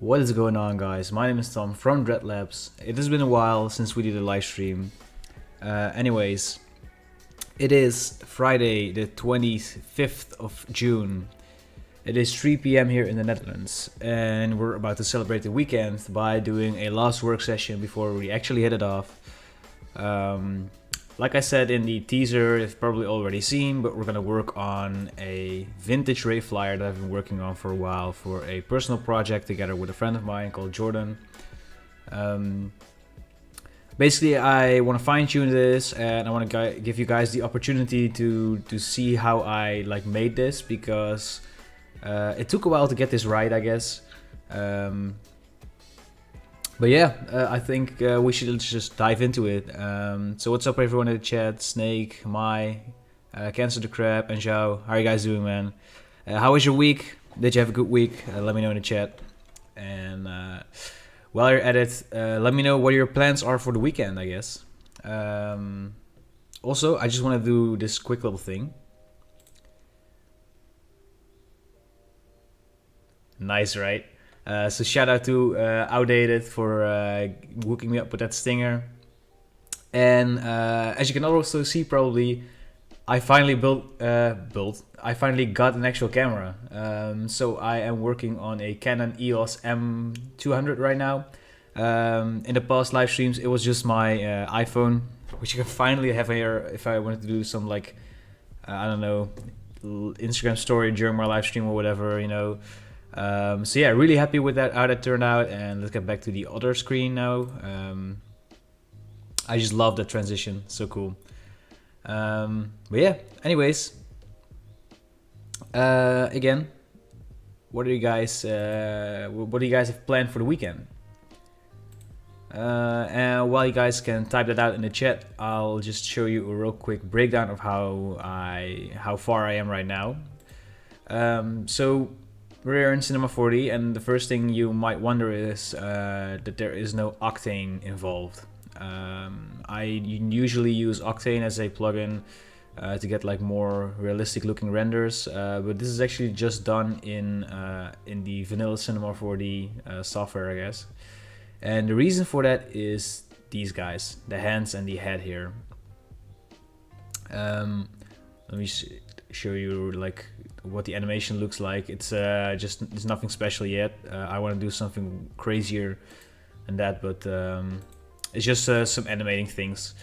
What is going on, guys? My name is Tom from Dreadlabs. It has been a while since we did a live stream. Anyways, it is Friday the 25th of June. It is 3 p.m. here in the Netherlands, and we're about to celebrate the weekend by doing a last work session before we actually hit it off. Like I said in the teaser, you've probably already seen, but we're gonna work on a vintage RAVE flyer that I've been working on for a while for a personal project together with a friend of mine called Jordan. Basically, I want to fine-tune this, and I want to give you guys the opportunity to see how I made this, because it took a while to get this right, I guess. But yeah, I think we should just dive into it. So what's up everyone in the chat? Snake, Mai, Cancer the Crab, and Zhao. How are you guys doing, man? How was your week? Did you have a good week? Let me know in the chat. And while you're at it, let me know what your plans are for the weekend, I guess. Also, I just want to do this quick little thing. Nice, right? So shout out to Outdated for hooking me up with that stinger. And as you can also see, probably I finally I finally got an actual camera. So I am working on a Canon EOS M200 right now. In the past live streams, it was just my iPhone, which you can finally have here if I wanted to do some I don't know, Instagram story during my live stream or whatever, you know. So yeah, really happy with how that turned out, and let's get back to the other screen now. I just love that transition, so cool. But yeah, anyways, again, what do you guys have planned for the weekend? And while you guys can type that out in the chat, I'll just show you a real quick breakdown of how far I am right now. So we're in Cinema 4D, and the first thing you might wonder is that there is no Octane involved. I usually use Octane as a plugin to get more realistic looking renders, but this is actually just done in the vanilla Cinema 4D software, I guess. And the reason for that is these guys, the hands and the head here. Let me show you what the animation looks like. It's nothing special yet. I want to do something crazier than that, but it's just some animating things.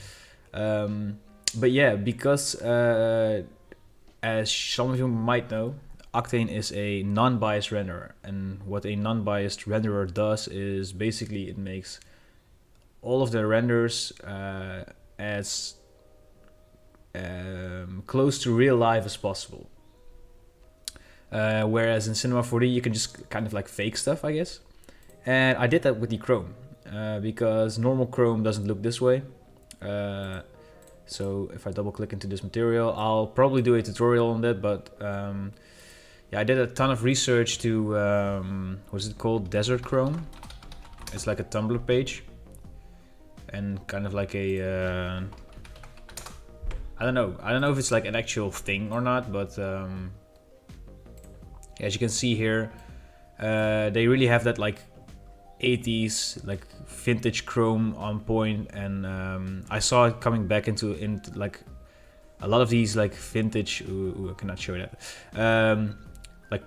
But yeah, because as some of you might know, Octane is a non-biased renderer, and what a non-biased renderer does is basically it makes all of the renders as close to real life as possible. Whereas in Cinema 4D you can just kind of fake stuff, I guess. And I did that with the Chrome, because normal Chrome doesn't look this way. So if I double click into this material, I'll probably do a tutorial on that, but yeah, I did a ton of research to, what's it called? Desert Chrome. It's like a Tumblr page. And kind of I don't know if it's an actual thing or not, but as you can see here, they really have that 80s vintage Chrome on point, and I saw it coming back into a lot of these vintage. Ooh, I cannot show that.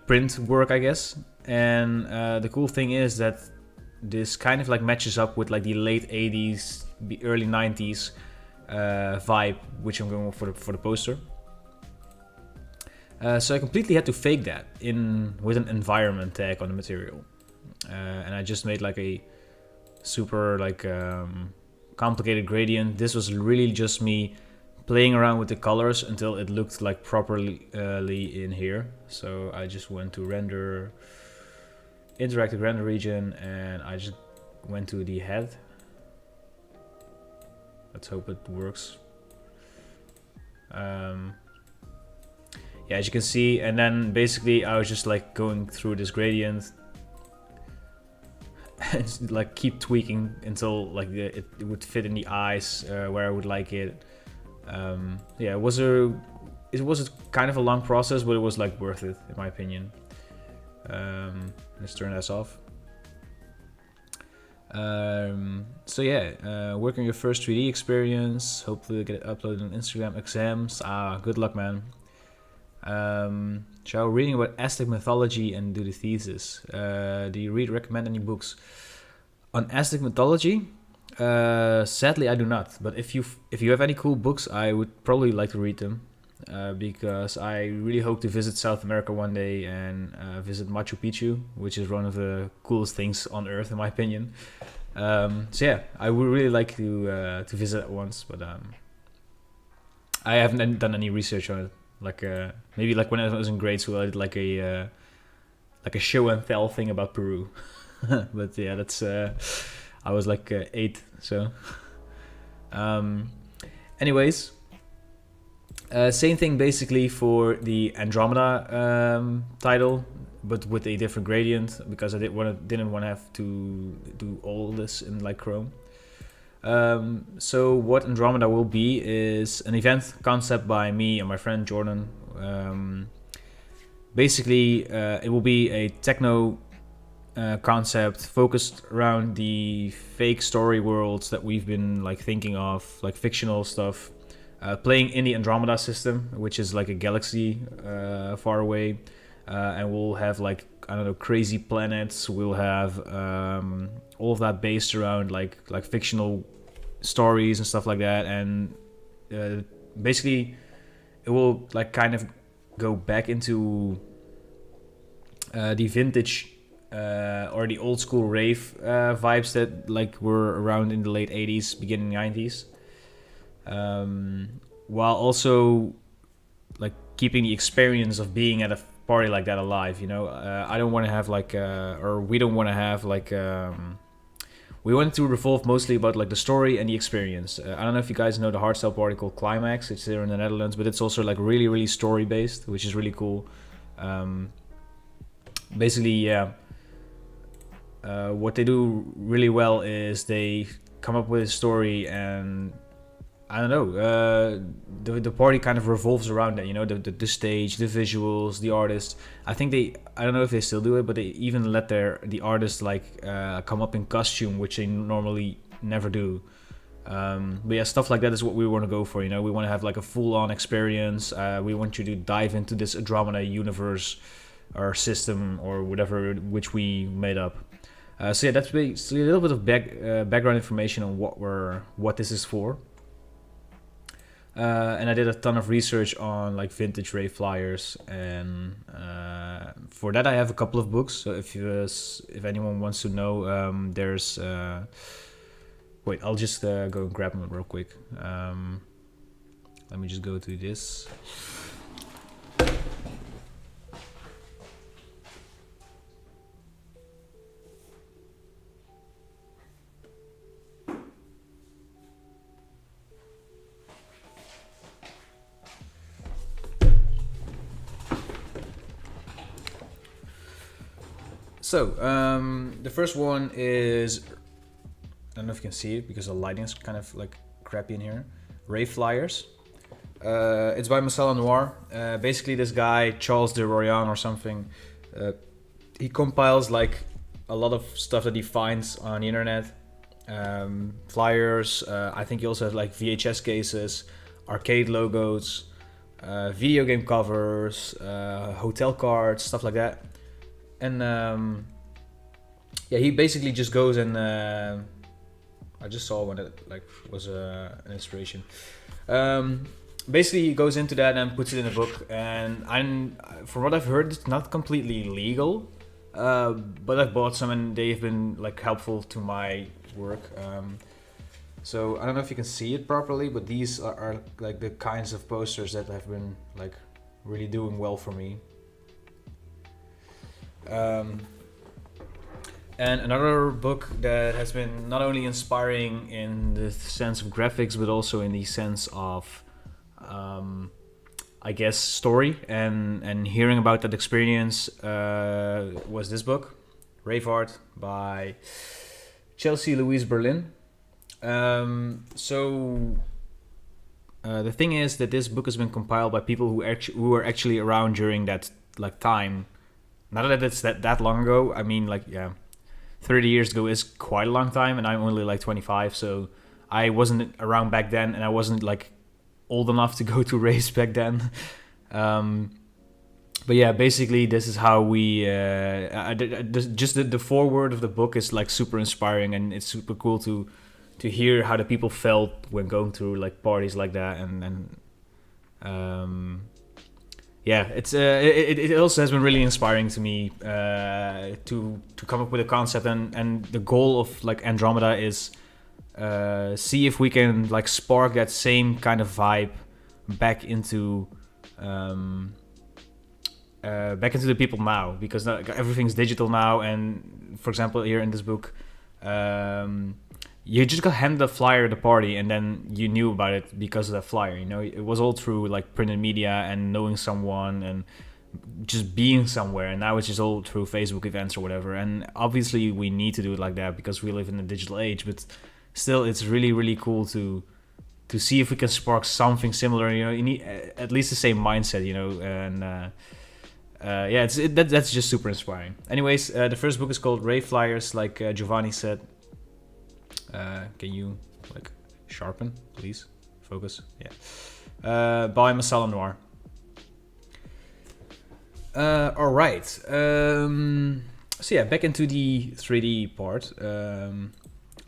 Print work, I guess. And the cool thing is that this kind of matches up with the late 80s, the early 90s vibe, which I'm going for the poster. So I completely had to fake that with an environment tag on the material, and I just made a super complicated gradient. This was really just me playing around with the colors until it looked properly in here. So I just went to render, interactive render region, and I just went to the head. Let's hope it works. Yeah, as you can see, and then basically I was just going through this gradient and keep tweaking until it would fit in the eyes where I would like it. Yeah, it was a kind of a long process, but it was worth it in my opinion. Let's turn this off. So yeah, work on your first 3D experience. Hopefully get it uploaded on Instagram. Exams. Good luck, man. Reading about Aztec mythology and do the thesis. Do you recommend any books on Aztec mythology? Sadly, I do not. But if you have any cool books, I would probably like to read them. Because I really hope to visit South America one day and visit Machu Picchu, which is one of the coolest things on Earth, in my opinion. So yeah, I would really like to visit it once, but I haven't done any research on it. Like maybe like when I was in grade school, I did like a show and tell thing about Peru. But yeah, that's I was like 8, so. Anyways. Same thing basically for the Andromeda title, but with a different gradient because I didn't want to have to do all this in like Chrome. So what Andromeda will be is an event concept by me and my friend Jordan. Basically, it will be a techno concept focused around the fake story worlds that we've been like thinking of, like fictional stuff. Playing in the Andromeda system, which is like a galaxy far away, and we'll have like, I don't know, crazy planets. We'll have all of that based around like fictional stories and stuff like that, and basically it will like kind of go back into the vintage or the old school rave vibes that like were around in the late 80s, beginning 90s. While also like keeping the experience of being at a party like that alive, you know. I don't want to have like or we don't want to have like we want to revolve mostly about like the story and the experience. I don't know if you guys know the hardstyle party called Climax. It's here in the Netherlands, but it's also like really story based, which is really cool. Basically, yeah, what they do really well is they come up with a story, and I don't know, the party kind of revolves around that, you know, the stage, the visuals, the artists. I think I don't know if they still do it, but they even let the artists like come up in costume, which they normally never do. But yeah, stuff like that is what we want to go for, you know. We want to have like a full-on experience. We want you to dive into this Andromeda universe or system or whatever which we made up. So yeah, that's basically a little bit of background information on what this is for. And I did a ton of research on like vintage rave flyers, and for that I have a couple of books. So if anyone wants to know, there's wait, I'll just go and grab them real quick. Let me just go to this. So, the first one is, I don't know if you can see it because the lighting is kind of like crappy in here. Rave Flyers. It's by Marcel Noir. Basically, this guy, Charles de Royan or something, he compiles like a lot of stuff that he finds on the internet. Flyers, I think he also has like VHS cases, arcade logos, video game covers, hotel cards, stuff like that. And yeah, he basically just goes and I just saw one that like was an inspiration. Basically, he goes into that and puts it in a book. And from what I've heard, it's not completely legal, but I've bought some and they've been like helpful to my work. So I don't know if you can see it properly, but these are like the kinds of posters that have been like really doing well for me. And another book that has been not only inspiring in the sense of graphics, but also in the sense of, I guess, story and hearing about that experience, was this book, Rave Art by Chelsea Louise Berlin. So the thing is that this book has been compiled by people who were actually around during that like time. Not that it's that long ago. I mean, like, yeah. 30 years ago is quite a long time, and I'm only like 25, so I wasn't around back then, and I wasn't like old enough to go to raves back then. But yeah, basically this is how we just the foreword of the book is like super inspiring, and it's super cool to hear how the people felt when going through like parties like that, and yeah, it also has been really inspiring to me to come up with a concept, and the goal of like Andromeda is see if we can like spark that same kind of vibe back into the people now, because everything's digital now. And for example, here in this book, you just got handed a flyer at the party, and then you knew about it because of that flyer. You know, it was all through like printed media and knowing someone and just being somewhere. And now it's just all through Facebook events or whatever. And obviously we need to do it like that because we live in a digital age. But still, it's really, really cool to see if we can spark something similar. You know, you need at least the same mindset. You know, and yeah, that's just super inspiring. Anyways, the first book is called Rave Flyers, like Giovanni said. Can you like sharpen, please? Focus. Yeah. By Masala Noir. All right. So yeah, back into the 3D part.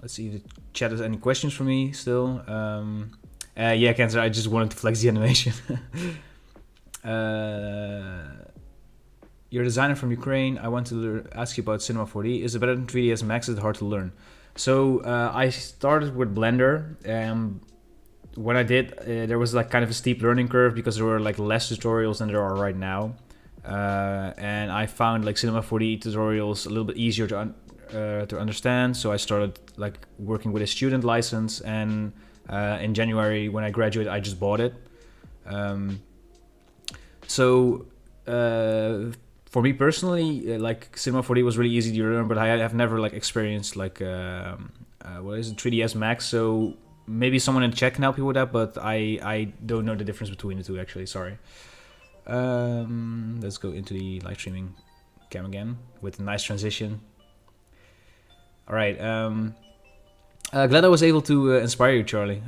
Let's see if the chat has any questions for me still. Yeah, Cancer, I just wanted to flex the animation. You're a designer from Ukraine. I want to ask you about Cinema 4D. Is it better than 3ds Max? Is it hard to learn? So I started with Blender. When I did, there was like kind of a steep learning curve because there were like less tutorials than there are right now. And I found like Cinema 4D tutorials a little bit easier to understand. So I started like working with a student license, and in January when I graduated, I just bought it. For me personally, like Cinema 4D was really easy to learn, but I have never like experienced like what is it, 3ds Max. So maybe someone in chat can help you with that, but I don't know the difference between the two actually. Sorry. Let's go into the live streaming cam again with a nice transition. All right. Glad I was able to inspire you, Charlie.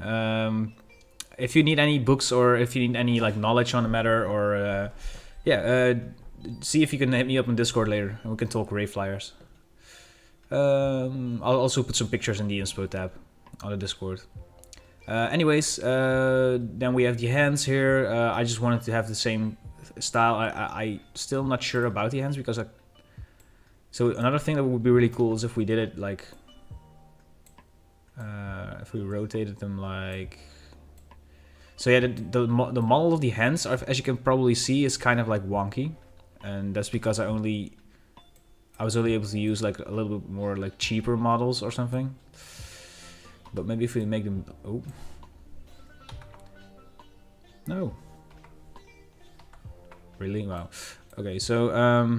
If you need any books or if you need any like knowledge on the matter, or see if you can hit me up on Discord later and we can talk Rave Flyers. I'll also put some pictures in the inspo tab on the Discord. Anyways, then we have the hands here. I just wanted to have the same style. I still not sure about the hands because so another thing that would be really cool is if we did it like if we rotated them like so. Yeah, the model of the hands, as you can probably see, is kind of like wonky, and that's because I was only able to use like a little bit more like cheaper models or something. But maybe if we make them, oh no, really? Wow. Okay, so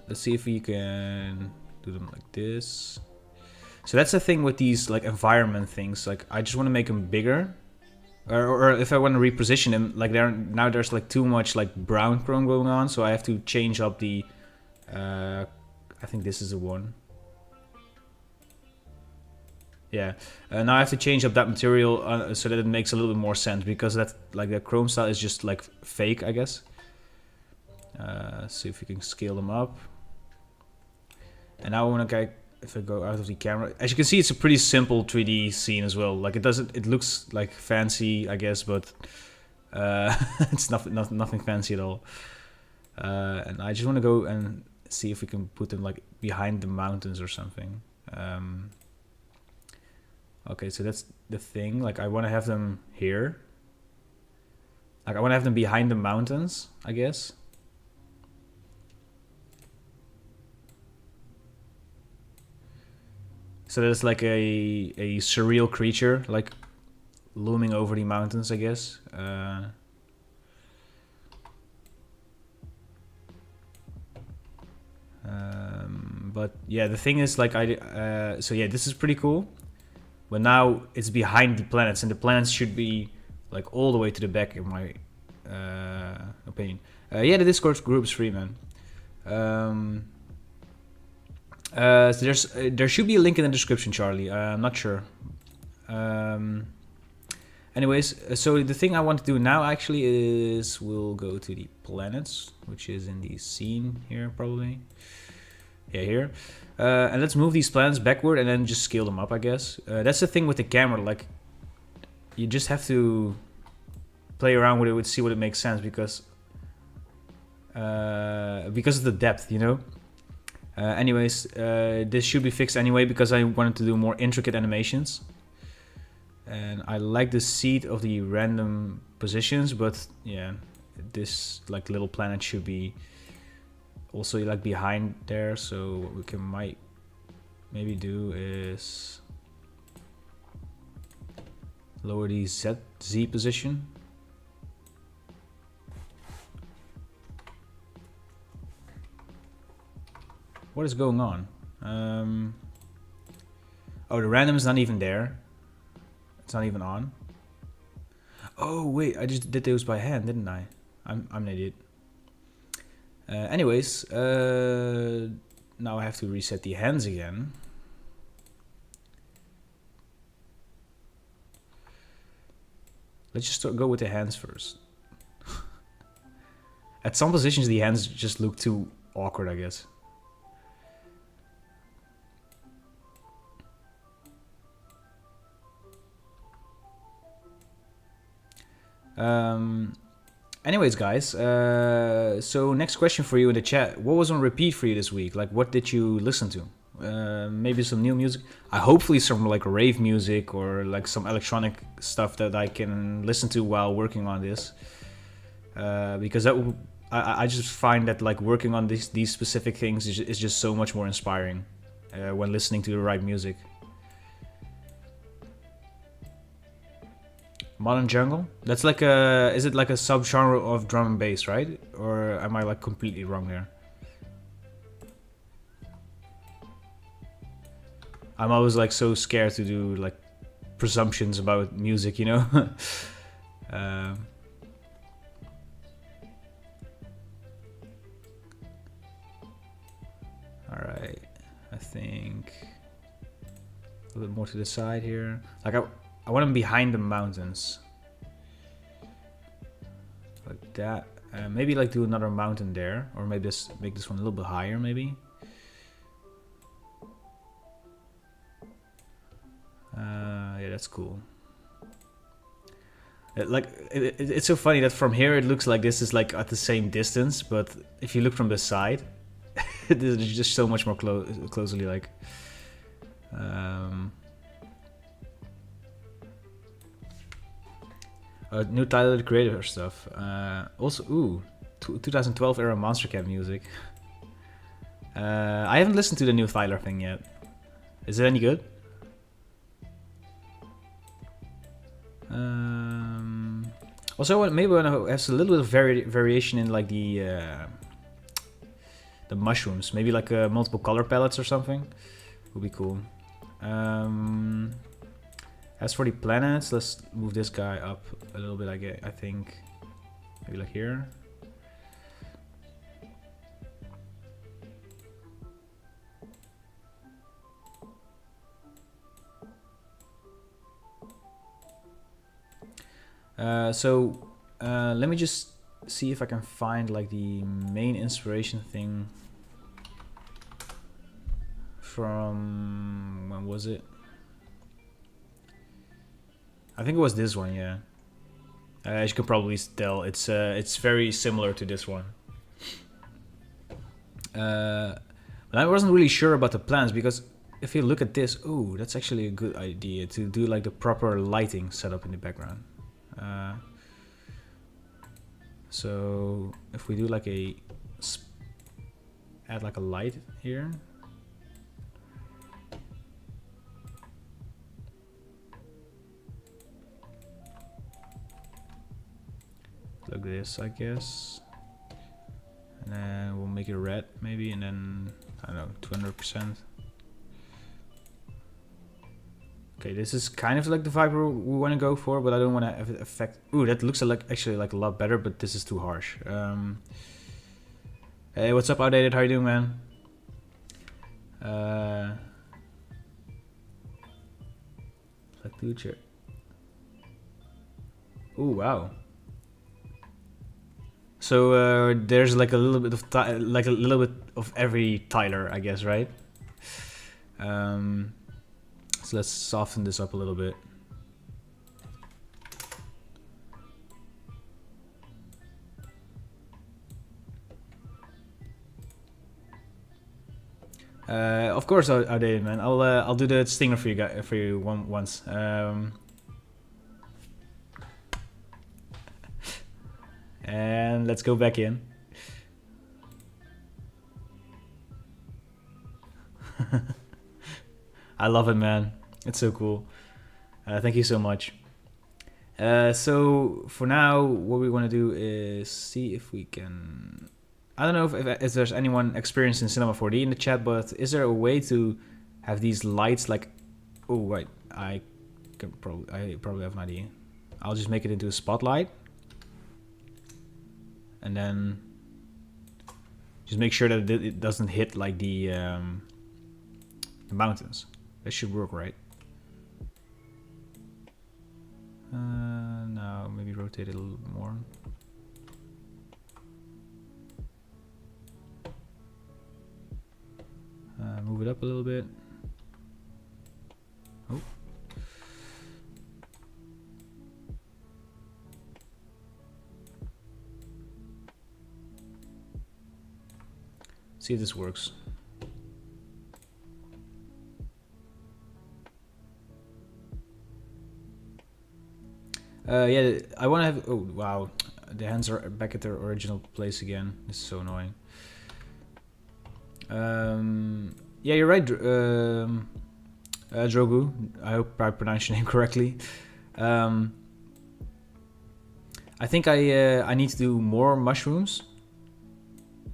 let's see if we can do them like this. So that's the thing with these like environment things. Like I just want to make them bigger, or if I want to reposition them, like there's like too much like brown chrome going on, so I have to change up the. I think this is the one. Yeah, now I have to change up that material so that it makes a little bit more sense, because that like the chrome style is just like fake, I guess. See if we can scale them up. And now I want to if I go out of the camera, as you can see, it's a pretty simple 3D scene as well. Like it looks like fancy, I guess, but it's nothing fancy at all. And I just want to go and see if we can put them like behind the mountains or something. Okay, so that's the thing. Like I want to have them here. Like I want to have them behind the mountains, I guess. So there's like a surreal creature like looming over the mountains, I guess. But yeah, the thing is like so yeah, this is pretty cool. But now it's behind the planets, and the planets should be like all the way to the back, in my opinion. Yeah, the Discord group is free, man. So there should be a link in the description, Charlie. I'm not sure. Anyways, so the thing I want to do now actually is we'll go to the planets, which is in the scene here probably. Yeah, here. And let's move these planets backward and then just scale them up, I guess. That's the thing with the camera, like you just have to play around with it to see what it makes sense because of the depth, you know. Anyways, this should be fixed anyway because I wanted to do more intricate animations. And I like the seed of the random positions, but yeah, this like little planet should be also like behind there. So what we can might maybe do is lower the Z position. What is going on? Oh, the random is not even there. It's not even on. Oh wait, I just did those by hand, didn't I? I'm an idiot. Anyways, now I have to reset the hands again. Let's just go with the hands first. At some positions, the hands just look too awkward, I guess. Anyways, guys, so next question for you in the chat. What was on repeat for you this week? Like, what did you listen to? Maybe some new music. Hopefully some like rave music or like some electronic stuff that I can listen to while working on this. Because that I just find that like working on these specific things is just so much more inspiring when listening to the right music. Modern jungle? That's like a... Is it like a subgenre of drum and bass, right? Or am I like completely wrong there? I'm always like so scared to do like presumptions about music, you know? Alright, I think a little bit more to the side here. Like I want them behind the mountains. Like that. Maybe like do another mountain there. Or maybe just make this one a little bit higher maybe. Yeah, that's cool. It's so funny that from here it looks like this is like at the same distance. But if you look from the side, it's just so much more closely like... new Tyler the Creator stuff. Also, ooh, 2012 era Monster Cat music. I haven't listened to the new Tyler thing yet. Is it any good? Also, maybe when I have a little bit of variation in like the mushrooms, maybe like multiple color palettes or something, would be cool. As for the planets, let's move this guy up a little bit. I think maybe like here. Let me just see if I can find like the main inspiration thing from, when was it? I think it was this one, yeah. As you can probably tell, it's very similar to this one. But I wasn't really sure about the plans because if you look at this, ooh, that's actually a good idea to do like the proper lighting setup in the background. So if we do like add like a light here. Like this, I guess. And then we'll make it red maybe, and then, I don't know, 200%. Okay, this is kind of like the vibe we want to go for, but I don't want to have it affect... Ooh, that looks like actually like a lot better, but this is too harsh. Hey, what's up, Outdated? How you doing, man? Future. Oh wow. So there's like a little bit of every Tyler, I guess, right? So let's soften this up a little bit. Of course, outdated, man. I'll do the stinger for you once. And let's go back in. I love it, man. It's so cool. Thank you so much. So for now, what we want to do is see if we can... I don't know if there's anyone experienced in Cinema 4D in the chat, but is there a way to have these lights like... Oh, right. I probably have an idea. I'll just make it into a spotlight. And then just make sure that it doesn't hit like the mountains. That should work, right? Now maybe rotate it a little bit more. Move it up a little bit. Oh. See if this works. Yeah, I want to have... Oh, wow. The hands are back at their original place again. This is so annoying. Yeah, you're right, Drogu. I hope I pronounced your name correctly. I think I need to do more mushrooms.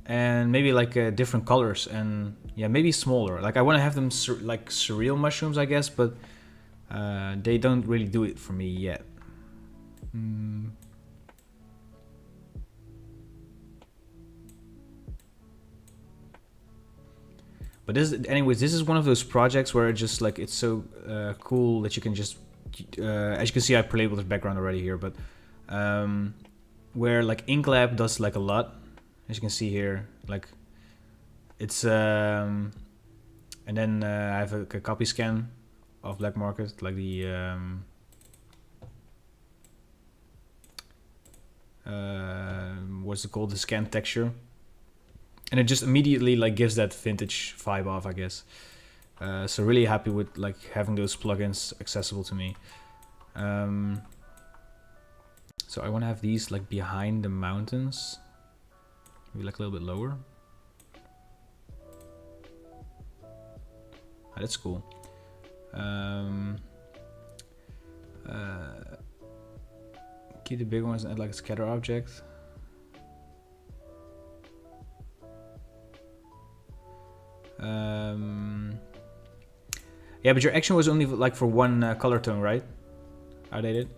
And maybe like different colors. And yeah, maybe smaller. Like I want to have them like surreal mushrooms, I guess. But they don't really do it for me yet. But anyways, this is one of those projects where it just like it's so cool that you can just, as you can see, I played with the background already here, but where like InkLab does like a lot, as you can see here, like it's and then I have a copy scan of Black Market, like the what's it called, the scan texture, and it just immediately like gives that vintage vibe off, I guess. So really happy with like having those plugins accessible to me. So I want to have these like behind the mountains, maybe like a little bit lower. Ah, that's cool. Keep the big ones and add like a scatter object. Yeah, but your action was only like for one color tone, right? Outdated.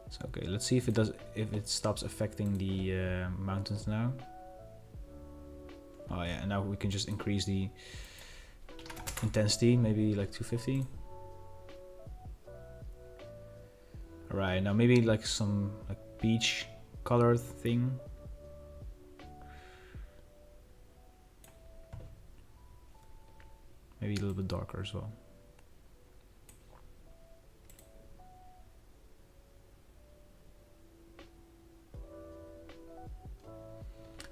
So okay, let's see if it stops affecting the mountains now. Oh yeah, and now we can just increase the intensity, maybe like 250. Alright, now maybe like some like beach color thing. Maybe a little bit darker as well.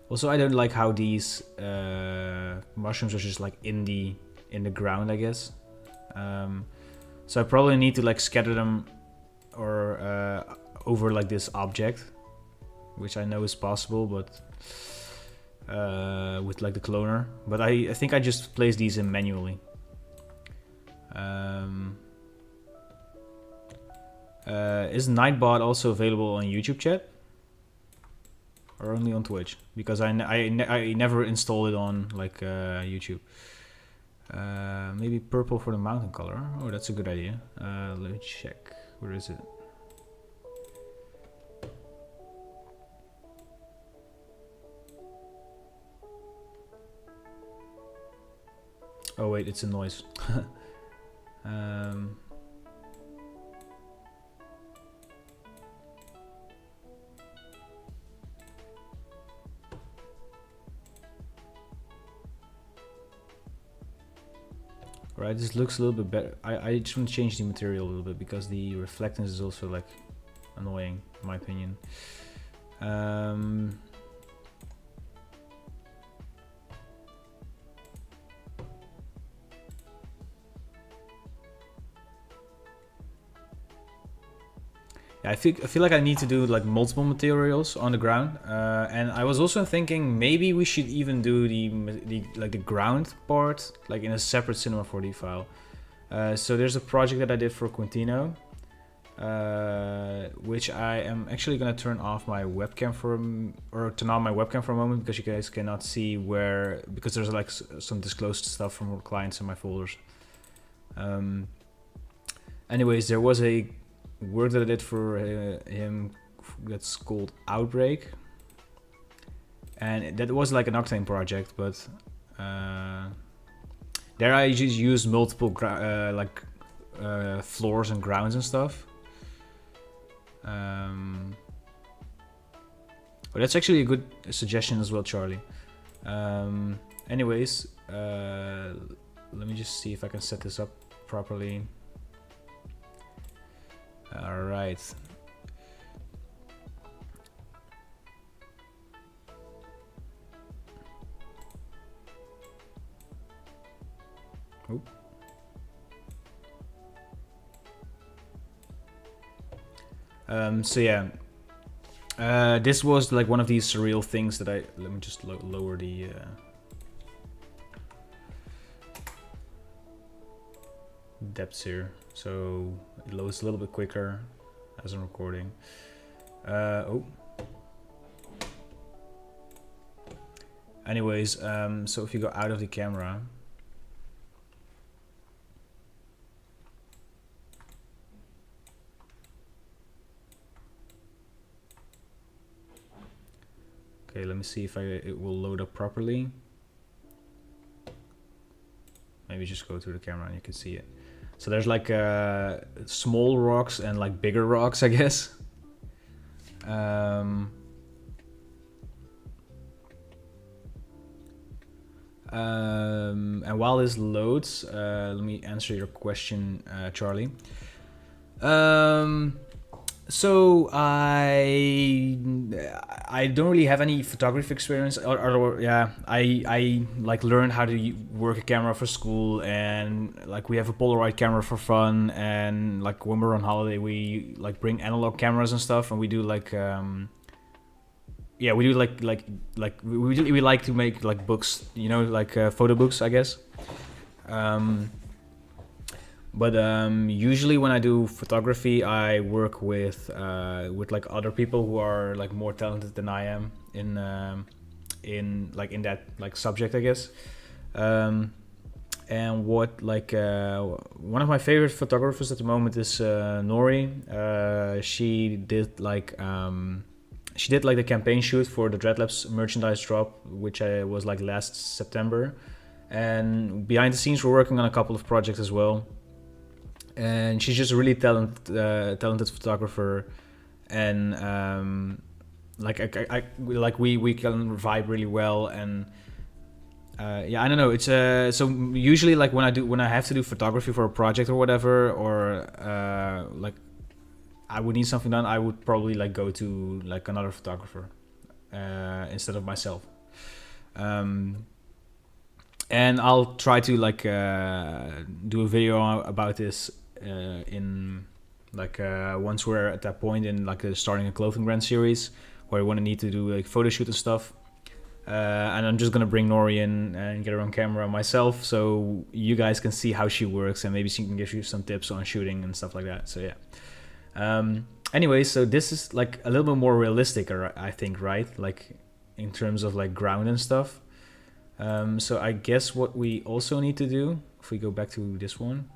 Also, I don't like how these mushrooms are just like in the ground, I guess. So I probably need to like scatter them or over like this object, which I know is possible, but with like the cloner. But I think I just place these in manually. Is Nightbot also available on YouTube chat? Or only on Twitch? Because I never installed it on like YouTube. Maybe purple for the mountain color. Oh, that's a good idea. Let me check. Where is it? Oh wait, it's a noise. Right, this looks a little bit better. I just want to change the material a little bit because the reflectance is also like annoying, in my opinion. Yeah, I feel like I need to do like multiple materials on the ground, and I was also thinking maybe we should even do the ground part like in a separate Cinema 4D file. So there's a project that I did for Quintino, which I am actually gonna turn off my webcam turn on my webcam for a moment because you guys cannot see because there's like some disclosed stuff from clients in my folders. Anyways, there was a work that I did for him that's called Outbreak, and that was like an Octane project, but there I just used multiple floors and grounds and stuff. But that's actually a good suggestion as well, Charlie. Anyways, let me just see if I can set this up properly. All right. Oop. So yeah, this was like one of these surreal things that let me just lower the depths here, so it loads a little bit quicker as I'm recording. Anyways, so if you go out of the camera, okay, let me see if it will load up properly. Maybe just go to the camera and you can see it. So there's like small rocks and like bigger rocks, I guess. And while this loads, let me answer your question, Charlie. So I don't really have any photography experience, or yeah, I like learned how to work a camera for school, and like we have a Polaroid camera for fun, and like when we're on holiday we like bring analog cameras and stuff, and we do like yeah, we do we like to make like books, you know, like photo books, I guess. But usually when I do photography, I work with like other people who are like more talented than I am in that like subject, I guess. And what like one of my favorite photographers at the moment is Nori. She did like the campaign shoot for the Dreadlabs merchandise drop, which was like last September. And behind the scenes, we're working on a couple of projects as well. And she's just a really talented photographer, and like we can vibe really well, and yeah, I don't know, it's so usually like when I have to do photography for a project or whatever, or like I would need something done, I would probably like go to like another photographer instead of myself. And I'll try to like do a video about this in like once we're at that point in like starting a clothing brand series where I want to need to do like photo shoot and stuff. And I'm just gonna bring Nori in and get her on camera myself, so you guys can see how she works, and maybe she can give you some tips on shooting and stuff like that. So yeah. Anyway, so this is like a little bit more realistic, I think, right? Like in terms of like ground and stuff. So I guess what we also need to do, if we go back to this one,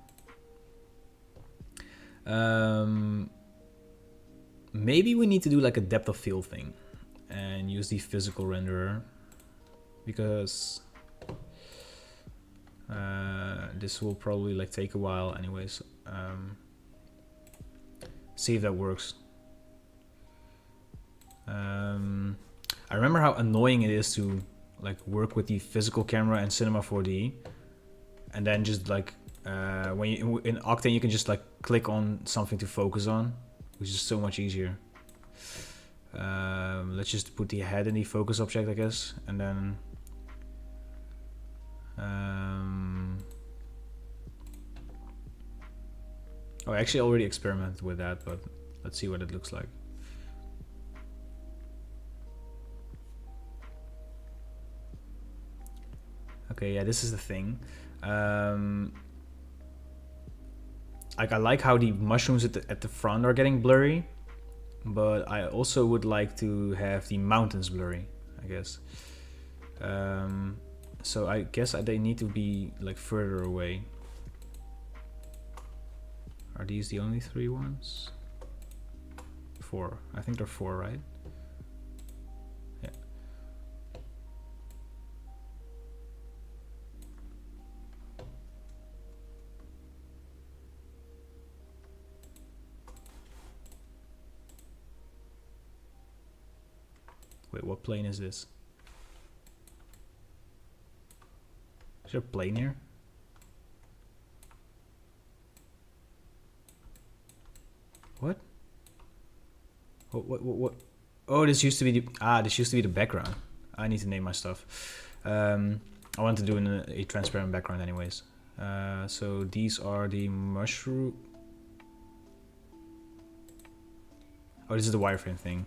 maybe we need to do like a depth of field thing and use the physical renderer, because this will probably like take a while anyways. See if that works. I remember how annoying it is to like work with the physical camera and Cinema 4D, and then just like when you in Octane you can just like click on something to focus on, which is so much easier. Let's just put the head in the focus object, I guess, and then oh, I actually already experimented with that, but let's see what it looks like. Okay, yeah, this is the thing. Like I like how the mushrooms at the front are getting blurry, but I also would like to have the mountains blurry, I guess. So I guess they need to be like further away. Are these the only 3 ones? 4. I think they're 4, right? Yeah. Wait, what plane is this? Is there a plane here? What? What? Oh, this used to be the background. I need to name my stuff. I want to do a transparent background anyways. So these are the mushroom. Oh, this is the wireframe thing.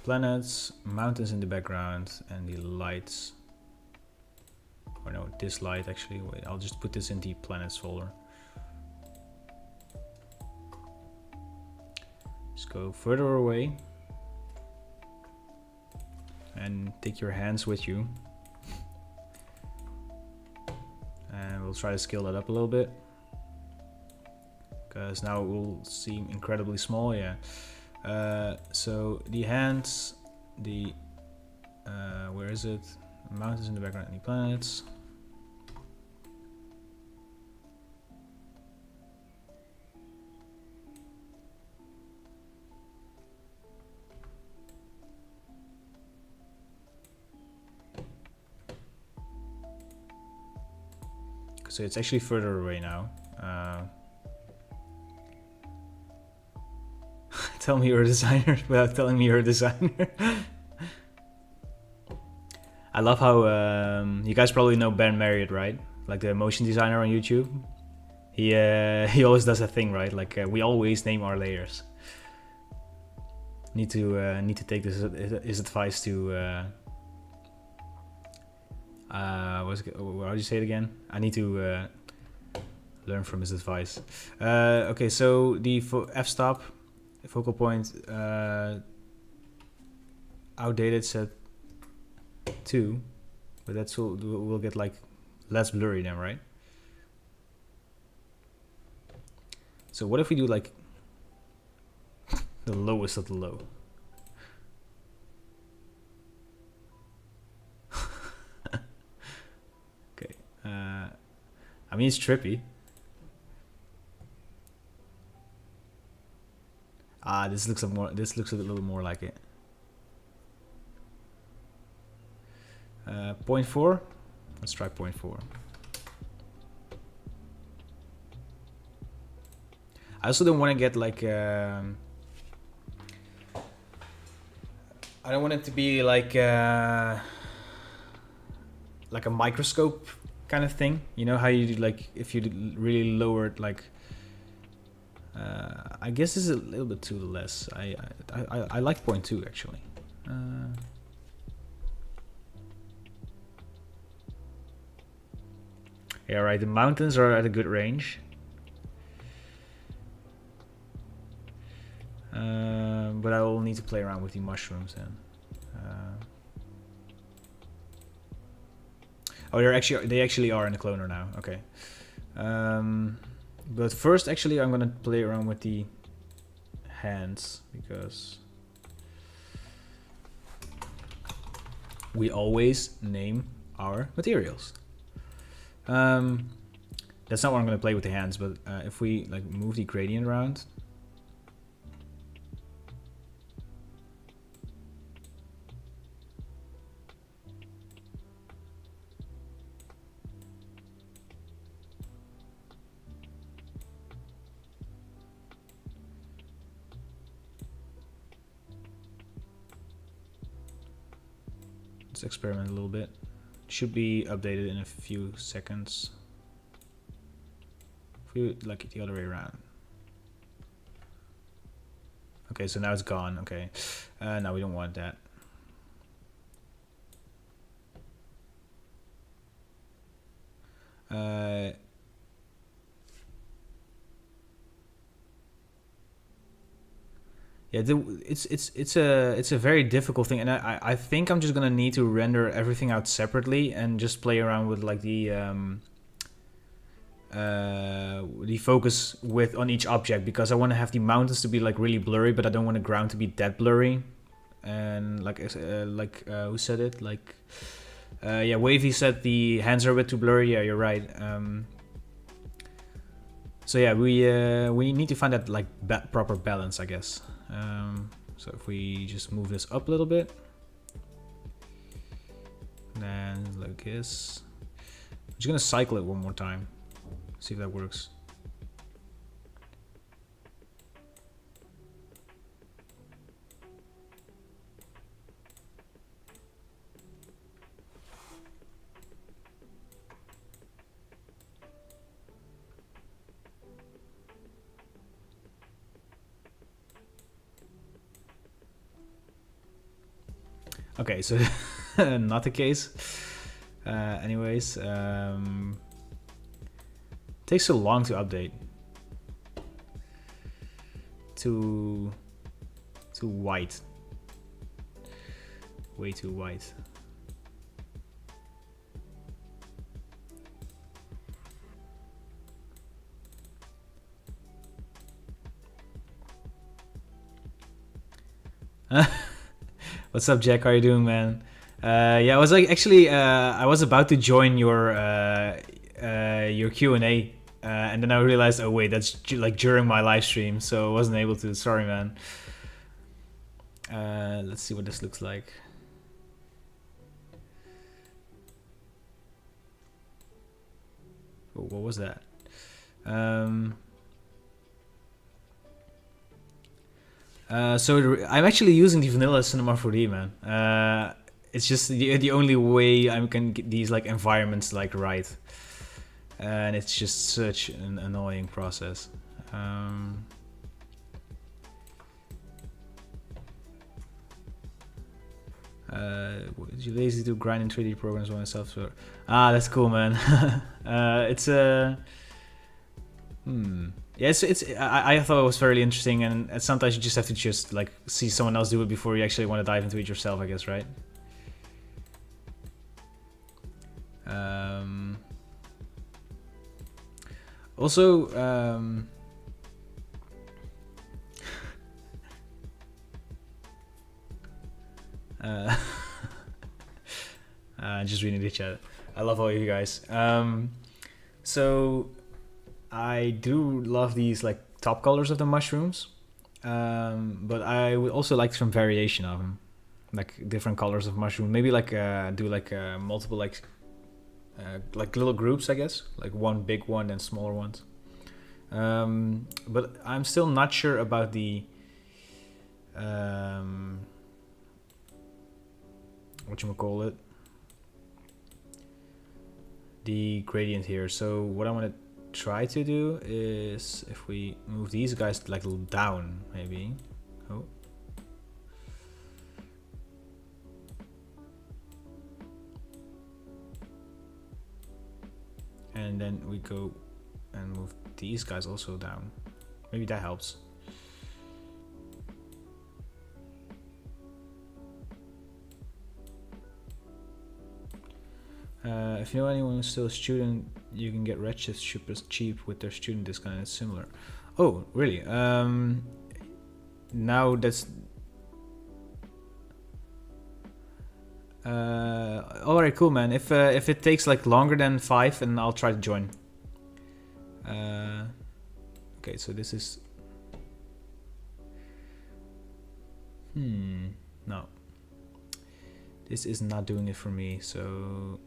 Planets, mountains in the background, and the lights. Or no, this light actually. Wait, I'll just put this in the planets folder. Just go further away. And take your hands with you. And we'll try to scale that up a little bit. Because now it will seem incredibly small, yeah. So the hands, the where is it? Mountains in the background and the planets. So it's actually further away now. Tell me you're a designer without telling me you're a designer. I love how you guys probably know Ben Marriott, right? Like the motion designer on YouTube. He always does a thing, right? Like we always name our layers. Need to take this his advice to. How do you say it again? I need to learn from his advice. Okay, so the f-stop focal point outdated set 2, but that's will get like less blurry then, right? So what if we do like the lowest of the low? Okay, I mean it's trippy. This looks a little more like it. 0.4. Let's try 0.4. I also don't want to get like I don't want it to be like a microscope kind of thing. You know how you do, like if you really lower it, like I guess this is a little bit too less. I like 0.2 actually. Yeah, right. The mountains are at a good range. But I will need to play around with the mushrooms then. Oh, they actually are in the cloner now. Okay. But first, actually, I'm gonna play around with the hands because we always name our materials. That's not what I'm going to play with the hands, but if we like move the gradient around, let's experiment a little bit. Should be updated in a few seconds. If we like it the other way around. Okay, so now it's gone. Okay, now we don't want that. Yeah, it's a very difficult thing, and I think I'm just gonna need to render everything out separately and just play around with like the focus width on each object, because I want to have the mountains to be like really blurry, but I don't want the ground to be that blurry. And like who said it? Like yeah, Wavy said the hands are a bit too blurry. Yeah, you're right. So yeah, we need to find that like proper balance, I guess. So if we just move this up a little bit, then like this, I'm just gonna cycle it one more time, see if that works. Okay, so not the case. Anyways, takes so long to update. Too white. Way too white. What's up, Jack? How are you doing, man? Yeah, I was like actually I was about to join your Q&A, and then I realized, oh wait, that's like during my live stream, so I wasn't able to. Sorry, man. Let's see what this looks like. Oh, what was that? So I'm actually using the vanilla Cinema 4D, man. It's just the only way I can get these like environments like right, and it's just such an annoying process. You lazy to grind in 3D programs by myself. So that's cool, man. It's a yeah, I thought it was fairly interesting, and sometimes you just have to just like see someone else do it before you actually want to dive into it yourself, I guess, right? Also, just reading the chat. I love all of you guys. So I do love these like top colors of the mushrooms, but I would also like some variation of them, like different colors of mushroom. Maybe like do like multiple like little groups, I guess, like one big one and smaller ones. But I'm still not sure about the whatchamacallit, the gradient here. So what I want to try to do is, if we move these guys like down, maybe. Oh. And then we go and move these guys also down. Maybe that helps. If you know anyone who's still a student, you can get Redshift super cheap with their student discount. It's similar. Oh, really? Now that's... Alright, cool, man. If it takes like longer than 5, then I'll try to join. Okay, so this is... No. This is not doing it for me, so...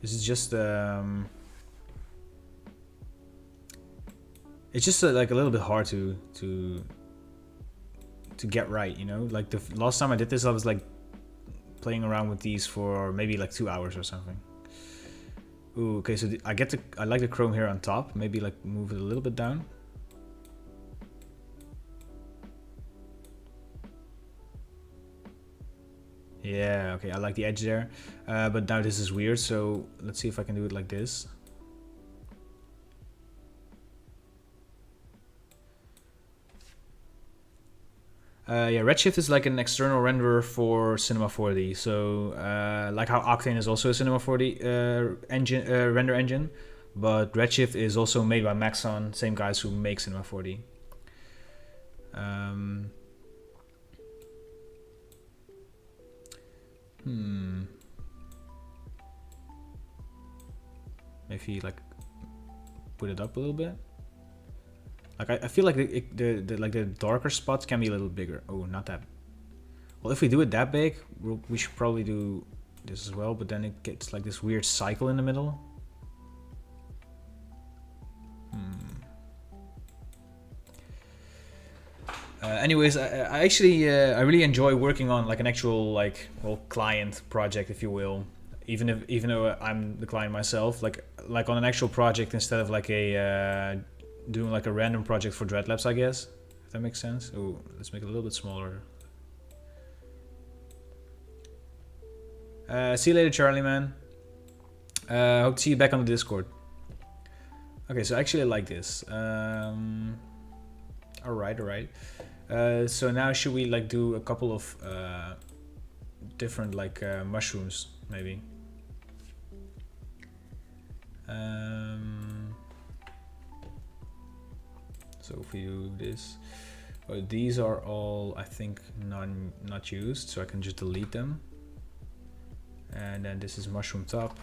This is just... It's just like a little bit hard to get right, you know? Like the last time I did this, I was like playing around with these for maybe like 2 hours or something. Ooh, okay, so I like the chrome here on top. Maybe like move it a little bit down. Yeah, okay, I like the edge there. But now this is weird, so let's see if I can do it like this. Yeah, Redshift is like an external renderer for Cinema 4D. So like how Octane is also a Cinema 4D engine, render engine, but Redshift is also made by Maxon, same guys who make Cinema 4D. Maybe like put it up a little bit. Like I feel like the darker spots can be a little bigger. Oh, not that. Well, if we do it that big, we should probably do this as well. But then it gets like this weird cycle in the middle. Anyways, I actually I really enjoy working on like an actual like client project, if you will. Even though I'm the client myself, like on an actual project instead of like a doing like a random project for Dreadlabs, I guess. If that makes sense. Oh, let's make it a little bit smaller. See you later, Charlie, man. Hope to see you back on the Discord. Okay, so actually I like this. Alright. So now should we like do a couple of different like mushrooms maybe? So if we do this, these are all I think not used, so I can just delete them. And then this is mushroom top,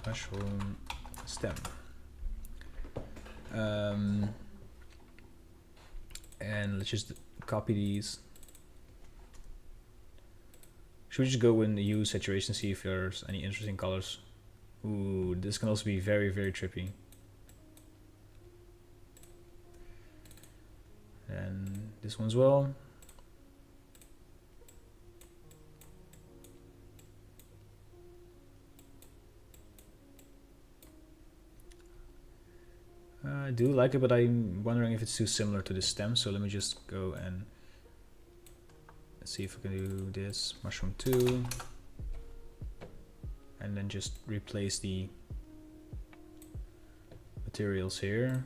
mushroom stem. And let's just copy these. Should we just go in the hue saturation, see if there's any interesting colors? Ooh, this can also be very, very trippy. And this one as well. I do like it, but I'm wondering if it's too similar to the stem. So let me just go and let's see if we can do this mushroom 2, and then just replace the materials here.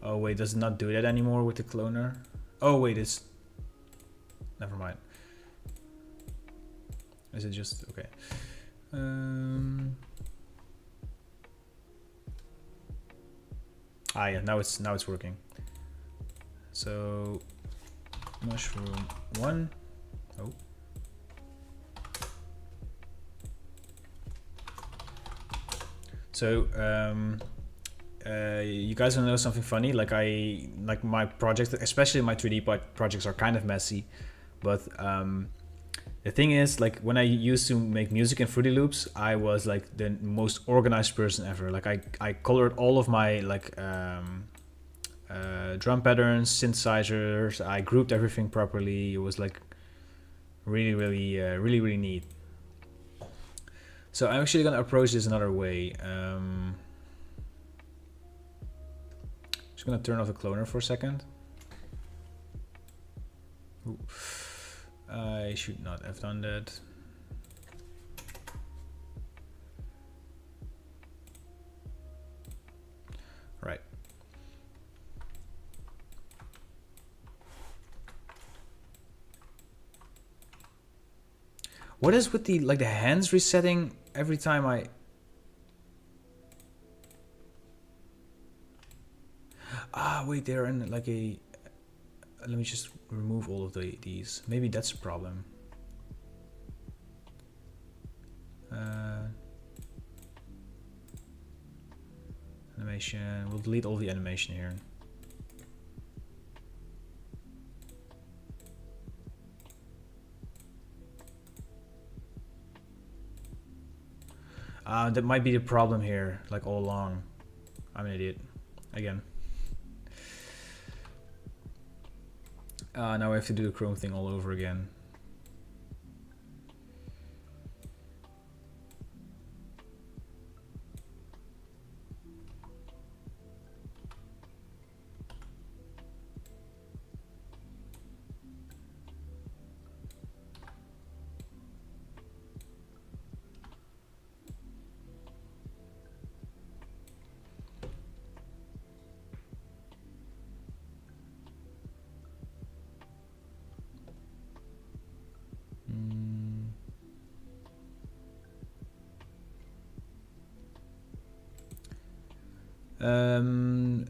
Oh wait, does it not do that anymore with the cloner? Oh wait, it's never mind. Is it just okay? Yeah, now it's working. So mushroom 1. Oh. So you guys wanna know something funny? Like my project, especially my 3D projects, are kind of messy, but the thing is, like when I used to make music in Fruity Loops, I was like the most organized person ever. Like I colored all of my like drum patterns, synthesizers. I grouped everything properly. It was like really neat. So I'm actually gonna approach this another way. Just gonna turn off the cloner for a second. Ooh. I should not have done that. Right. What is with the like the hands resetting every time I Wait, they're in like a. Let me just remove all of these. Maybe that's a problem. Animation. We'll delete all the animation here. That might be the problem here, like all along. I'm an idiot. Again. Now I have to do the Chrome thing all over again.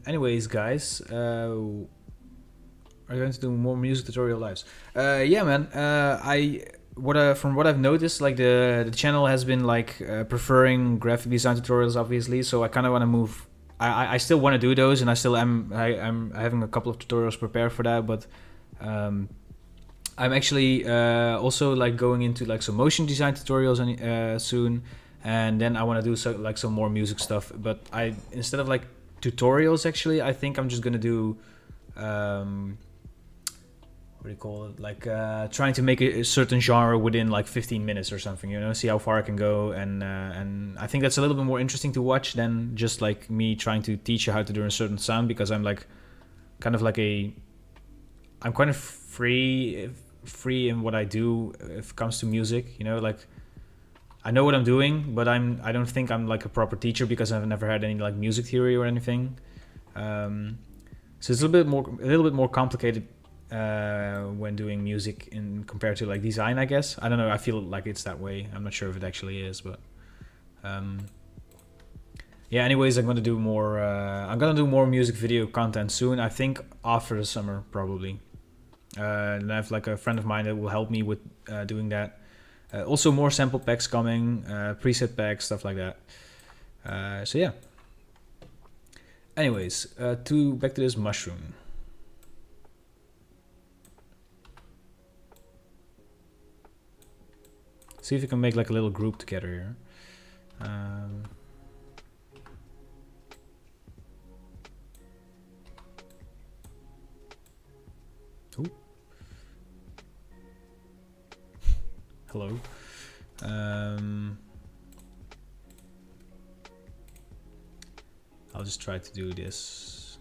Anyways, guys, are you going to do more music tutorial lives? Yeah, man. From what I've noticed, like the channel has been like preferring graphic design tutorials, obviously. So I kind of want to move. I still want to do those, and I still am. I'm having a couple of tutorials prepared for that, but I'm actually also like going into like some motion design tutorials soon. And then I want to do some more music stuff, but instead of like tutorials, actually I think I'm just gonna do what do you call it, like trying to make a certain genre within like 15 minutes or something, you know, see how far I can go. And I think that's a little bit more interesting to watch than just like me trying to teach you how to do a certain sound, because I'm like kind of free in what I do if it comes to music, you know, like I know what I'm doing, but I don't think I'm like a proper teacher because I've never had any like music theory or anything. So it's a little bit more complicated when doing music compared to like design, I guess. I don't know. I feel like it's that way. I'm not sure if it actually is, but yeah. Anyways, I'm gonna do more music video content soon. I think after the summer probably. And I have like a friend of mine that will help me with doing that. Also more sample packs coming, preset packs, stuff like that. So yeah. Anyways, back to this mushroom. See if we can make like a little group together here. Ooh. Hello. I'll just try to do this.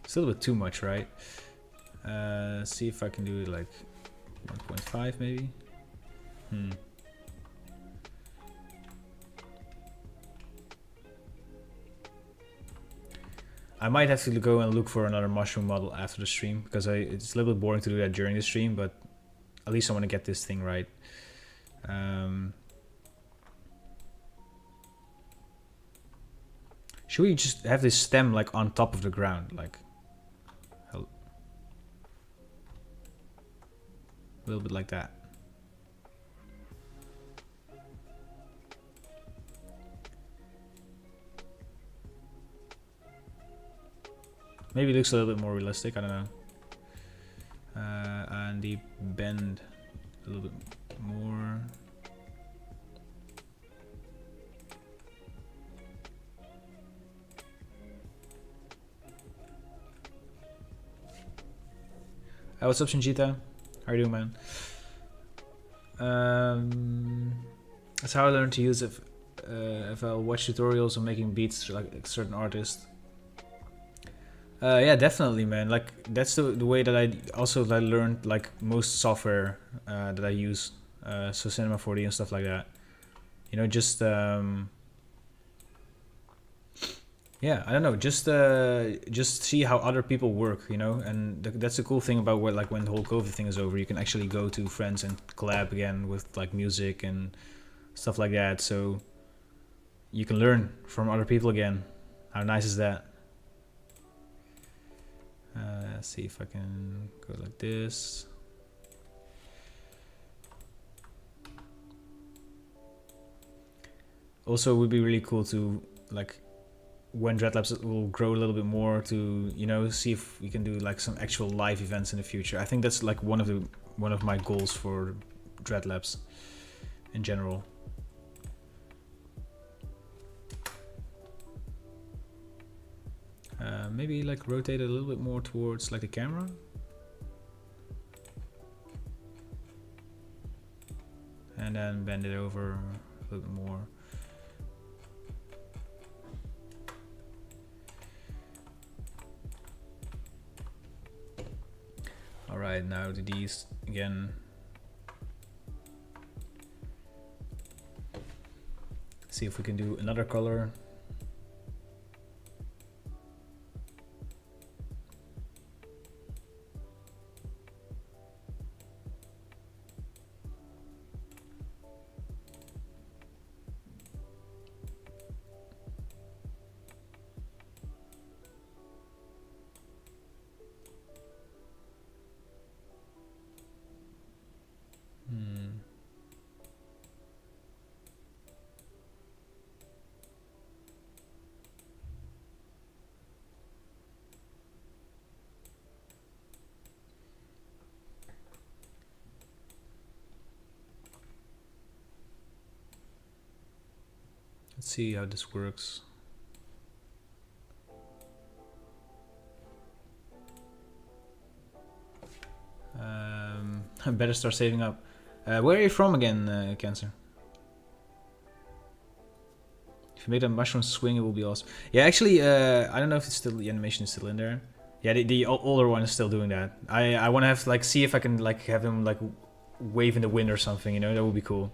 It's a little bit too much, right? See if I can do it like 1.5 maybe. I might have to go and look for another mushroom model after the stream, because it's a little bit boring to do that during the stream, but at least I want to get this thing right. Should we just have this stem like on top of the ground, like a little bit like that? Maybe it looks a little bit more realistic, I don't know. And the bend a little bit more. What's up, Shinjita? How are you doing, man? That's how I learned to use it. If I'll watch tutorials on making beats like a certain artist. Yeah, definitely, man. Like that's the way that I also learned like most software that I use, so Cinema 4D and stuff like that. You know, just Yeah, I don't know. Just see how other people work, you know. And that's the cool thing about what, like, when the whole COVID thing is over, you can actually go to friends and collab again with like music and stuff like that. So you can learn from other people again. How nice is that? Let's see if I can go like this. Also, it would be really cool to, like, when Dreadlabs will grow a little bit more, to, you know, see if we can do like some actual live events in the future. I think that's like one of my goals for Dreadlabs in general. Maybe like rotate it a little bit more towards like the camera. And then bend it over a little bit more. Alright, now to these again. See if we can do another color. Let's see how this works. I better start saving up. Where are you from again, Cancer? If you make a mushroom swing, it will be awesome. Yeah, actually, I don't know if it's still, the animation is still in there. Yeah, the older one is still doing that. I want to have, like, see if I can like have him like wave in the wind or something. You know, that would be cool.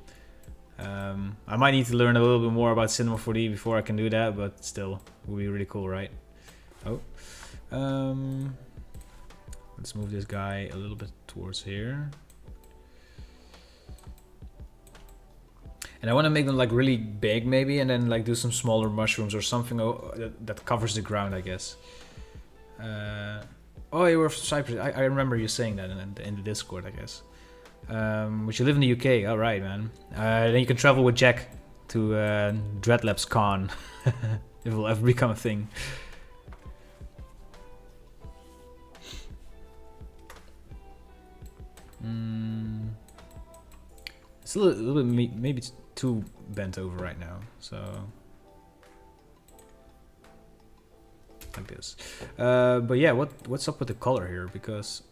I might need to learn a little bit more about Cinema 4D before I can do that, but still, it would be really cool, right? Oh, let's move this guy a little bit towards here. And I want to make them like really big maybe, and then like do some smaller mushrooms or something that covers the ground, I guess. Oh, you were from Cyprus. I remember you saying that in the Discord, I guess. But you live in the UK. All right, man. Then you can travel with Jack to Dreadlabs Con. It will ever become a thing. It's a little bit, maybe it's too bent over right now, so like this. But yeah, what's up with the color here? Because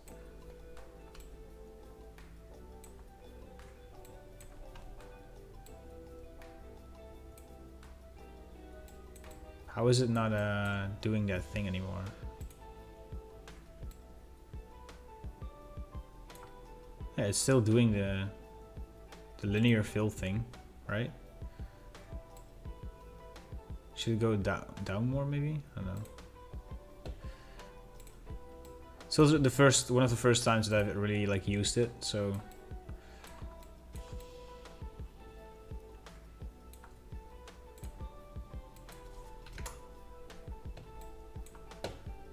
how is it not doing that thing anymore? Yeah, it's still doing the linear fill thing, right? Should it go down more maybe? I don't know. So this is one of the first times that I've really like used it, so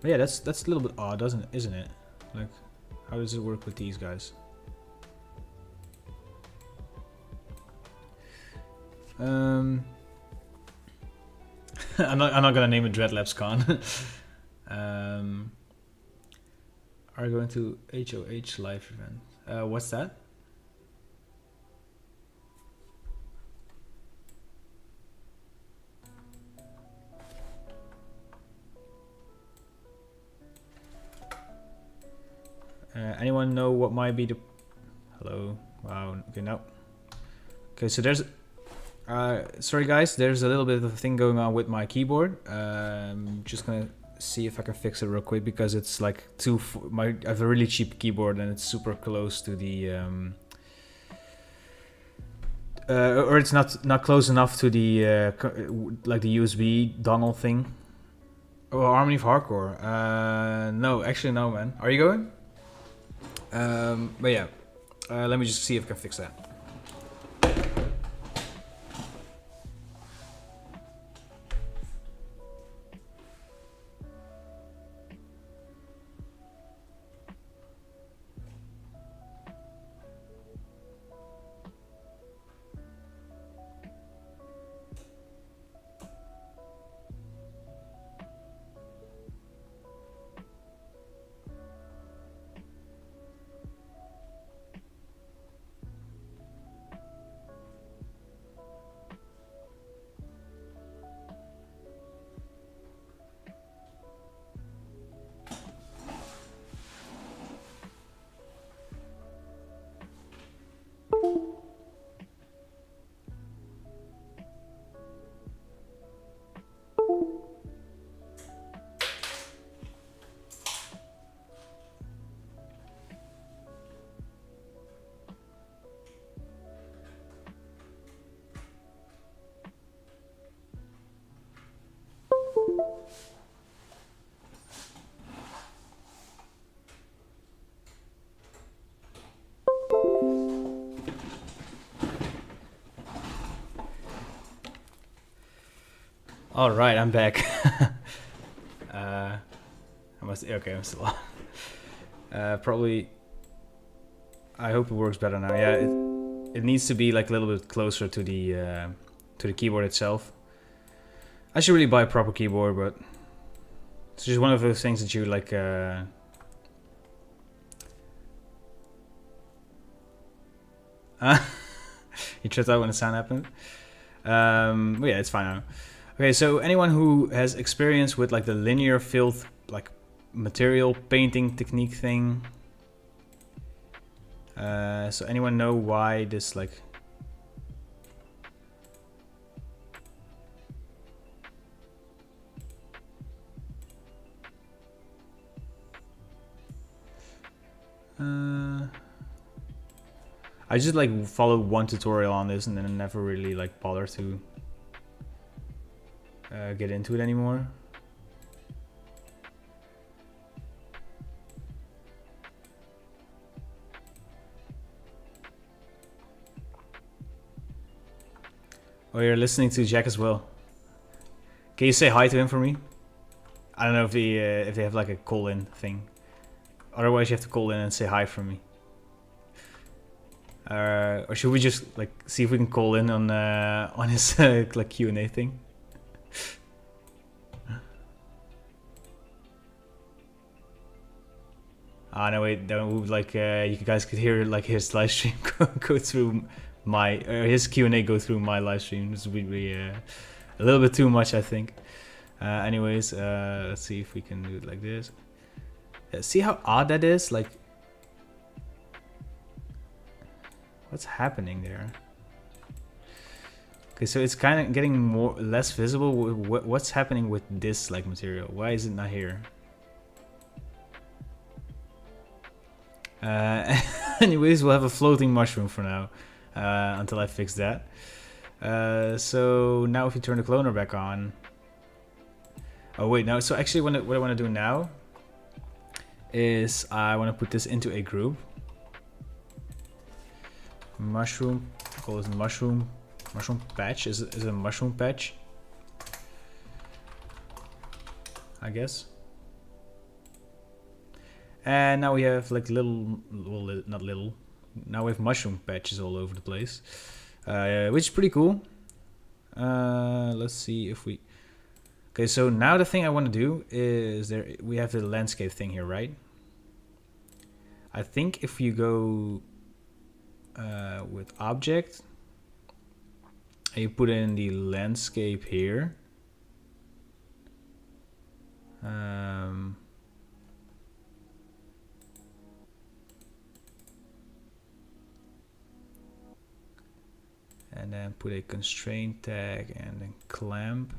but yeah, that's a little bit odd, isn't it? Like, how does it work with these guys? I'm not gonna name it Dreadlabs Con. Are you going to HOH live event? What's that? Anyone know what might be the... Hello? Wow, okay, no. Okay, so there's... sorry guys, there's a little bit of a thing going on with my keyboard. Just gonna see if I can fix it real quick, because it's like I have a really cheap keyboard and it's super close to the... or it's not close enough to the like the USB dongle thing. Oh, Harmony of Hardcore. No, actually no, man. Are you going? But yeah, let me just see if I can fix that. All right, I'm back. I must. Okay, I'm still on. Probably. I hope it works better now. Yeah, it needs to be like a little bit closer to the keyboard itself. I should really buy a proper keyboard, but it's just one of those things that you like. You tripped out when the sound happened. But yeah, it's fine now. Okay, so anyone who has experience with like the linear filled like material painting technique thing. So anyone know why this like I just like followed one tutorial on this and then never really like bothered to get into it anymore. Oh, you're listening to Jack as well. Can you say hi to him for me? I don't know if they have like a call-in thing. Otherwise, you have to call in and say hi for me. Or should we just like see if we can call in on his like Q&A thing? Ah no wait, don't like you guys could hear like his live stream go through my his Q&A go through my live stream. This would be a little bit too much, I think. Anyways, let's see if we can do it like this. See how odd that is? Like, what's happening there? Okay, so it's kind of getting less visible. What's happening with this like material? Why is it not here? Anyways, we'll have a floating mushroom for now until I fix that. So now if you turn the cloner back on. Oh wait, no. So actually what I want to do now is I want to put this into a group. Mushroom, call it mushroom patch. Is it a mushroom patch? I guess. And now we have like little, well, not little. Now we have mushroom patches all over the place, which is pretty cool. Let's see if we. Okay, so now the thing I want to do is we have the landscape thing here, right? I think if you go with object and you put in the landscape here, and then put a constraint tag and then clamp.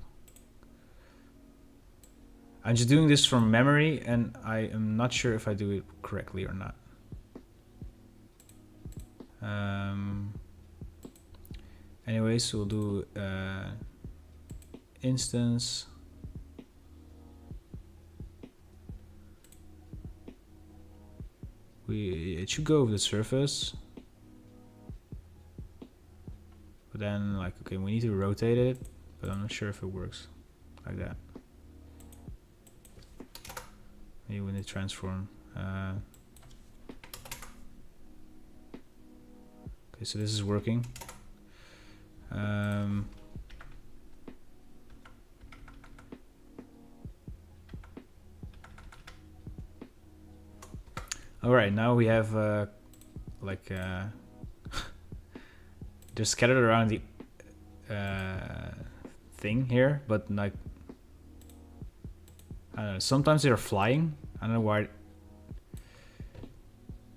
I'm just doing this from memory and I am not sure if I do it correctly or not. Anyways, we'll do instance it should go over the surface. But then, like, okay, we need to rotate it, but I'm not sure if it works like that. Maybe we need to transform. Okay, so this is working. All right, now we have like they're scattered around the thing here, but like I don't know. Sometimes they're flying. I don't know why.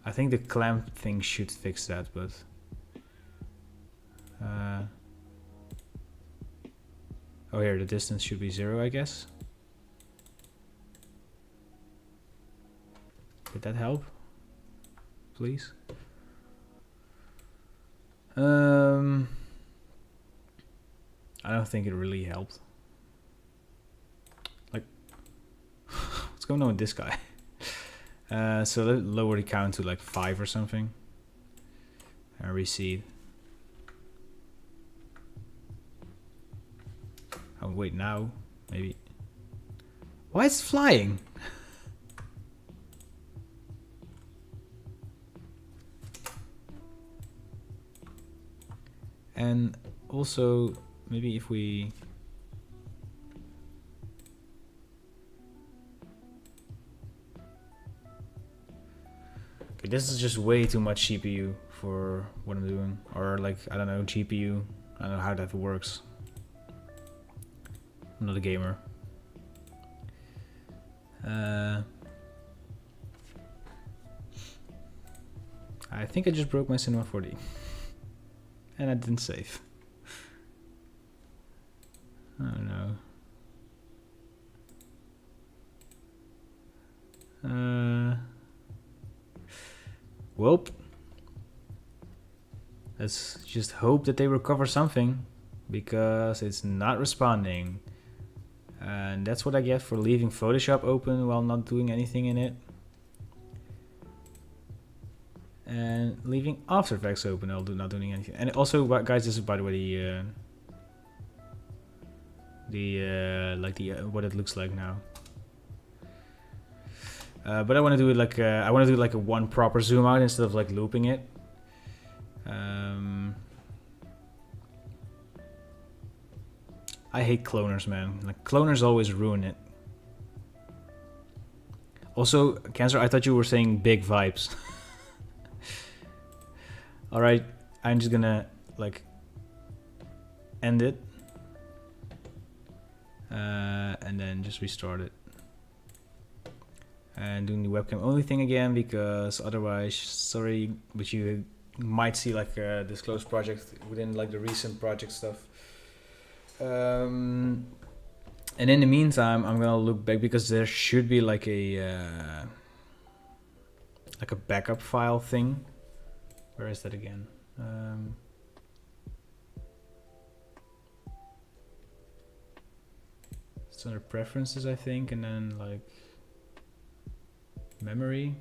I think the clamp thing should fix that, but oh, here the distance should be 0, I guess. Did that help? Please. I don't think it really helped. Like, what's going on with this guy? So let's lower the count to like 5 or something. And reseed. Oh wait, now maybe. Why is it flying? And also, maybe if we... Okay, this is just way too much CPU for what I'm doing. Or like, I don't know, GPU. I don't know how that works. I'm not a gamer. I think I just broke my Cinema 4D. And I didn't save. I don't know. Welp. Let's just hope that they recover something, because it's not responding. And that's what I get for leaving Photoshop open while not doing anything in it. And leaving After Effects open while not doing anything. And also, guys, this is by the way what it looks like now. But I want to do it like I want to do like a one proper zoom out instead of like looping it. I hate cloners, man. Like, cloners always ruin it. Also, Cancer, I thought you were saying big vibes. Alright, I'm just gonna like end it. And then just restart it. And doing the webcam only thing again, because otherwise, sorry, but you might see like a disclosed project within like the recent project stuff. And in the meantime, I'm gonna look back, because there should be like a backup file thing. Where is that again? It's under preferences, I think, and then like memory.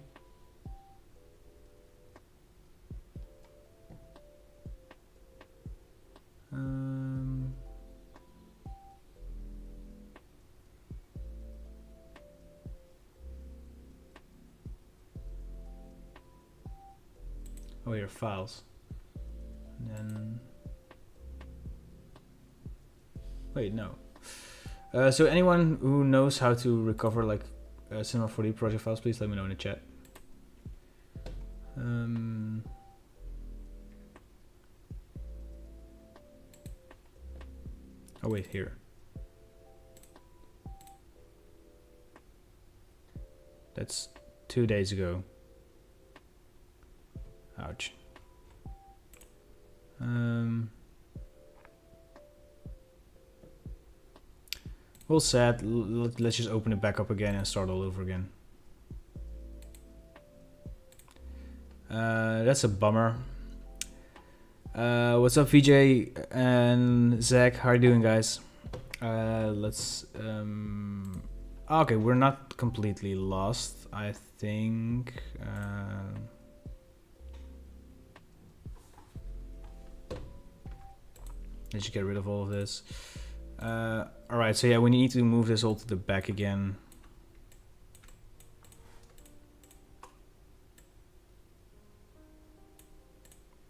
Oh, here, files. And then... Wait, no. So anyone who knows how to recover like Cinema 4D project files, please let me know in the chat. Oh wait, here. That's 2 days ago. Ouch. Well said. Let's just open it back up again and start all over again. That's a bummer. What's up, VJ and Zach? How are you doing, guys? Let's... okay, we're not completely lost, I think. Let's just get rid of all of this. Alright, so yeah, we need to move this all to the back again.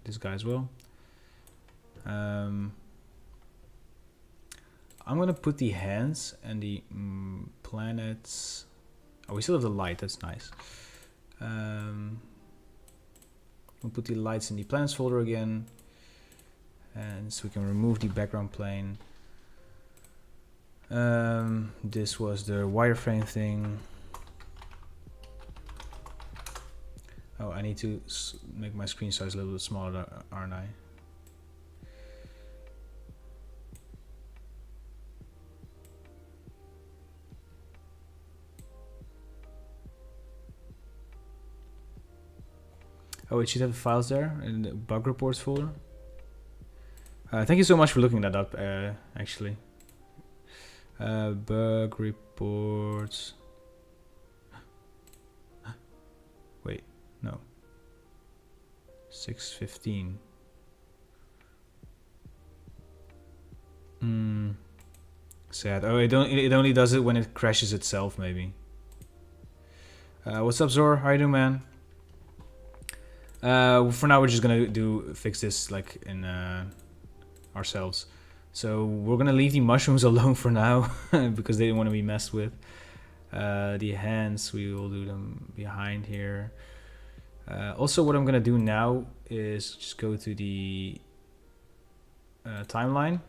This guy as well. I'm gonna put the hands and the planets. Oh, we still have the light, that's nice. We'll put the lights in the planets folder again. And so we can remove the background plane. This was the wireframe thing. Oh, I need to make my screen size a little bit smaller, aren't I? Oh, it should have the files there in the bug reports folder. Thank you so much for looking that up, actually. Bug reports. Wait, no. 615. Sad. Oh, it only does it when it crashes itself, maybe. What's up, Zor? How you doing, man? For now, we're just gonna fix this like in ourselves. So we're gonna leave the mushrooms alone for now because they don't want to be messed with. The hands, we will do them behind here. Also, what I'm gonna do now is just go to the timeline.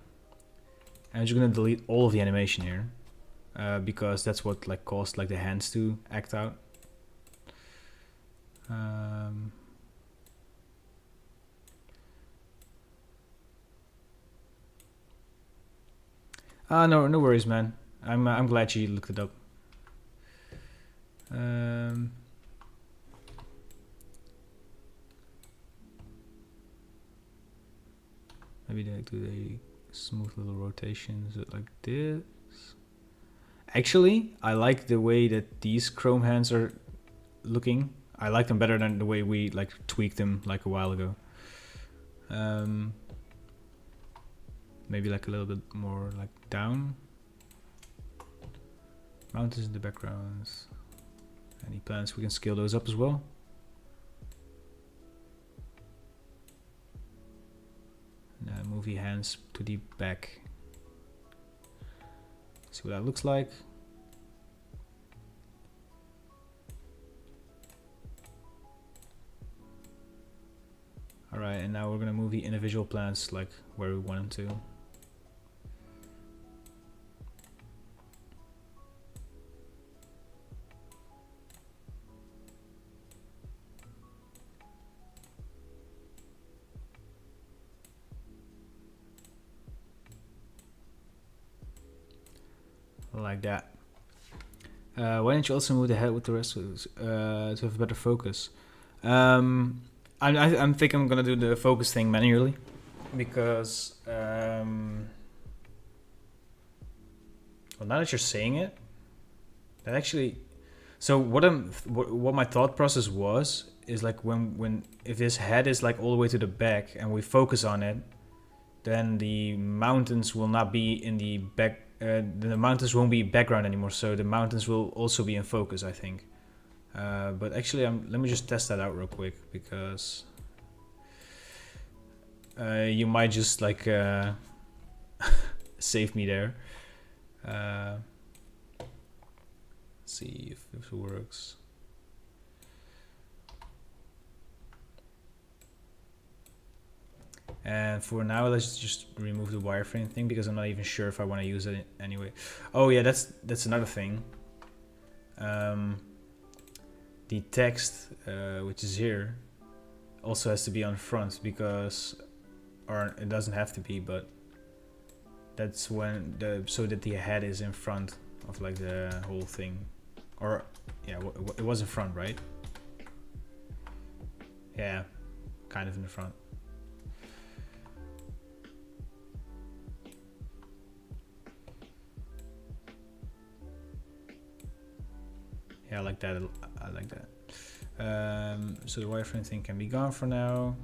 I'm just gonna delete all of the animation here because that's what like caused like the hands to act out. No worries, man. I'm glad you looked it up. Maybe they do a smooth little rotations like this. Actually, I like the way that these chrome hands are looking. I like them better than the way we like tweaked them like a while ago. Maybe like a little bit more like down. Mountains in the backgrounds. Any plans, we can scale those up as well. Now move the hands to the back. See what that looks like. Alright, and now we're gonna move the individual plants like where we want them to. Like that. Why don't you also move the head with the rest of this, to have better focus? I think I'm gonna do the focus thing manually because well, now that you're saying it, that actually. So what my thought process was is like when if this head is like all the way to the back and we focus on it, then the mountains will not be in the back. The mountains won't be background anymore, so the mountains will also be in focus, I think. But actually, let me just test that out real quick because you might just like save me there. See if this works. And for now, let's just remove the wireframe thing because I'm not even sure if I want to use it anyway. Oh yeah, that's another thing. The text, which is here, also has to be on front because, or it doesn't have to be, but that's when so that the head is in front of like the whole thing, or yeah, it was in front, right? Yeah, kind of in the front. Yeah, I like that. I like that. So the wireframe thing can be gone for now.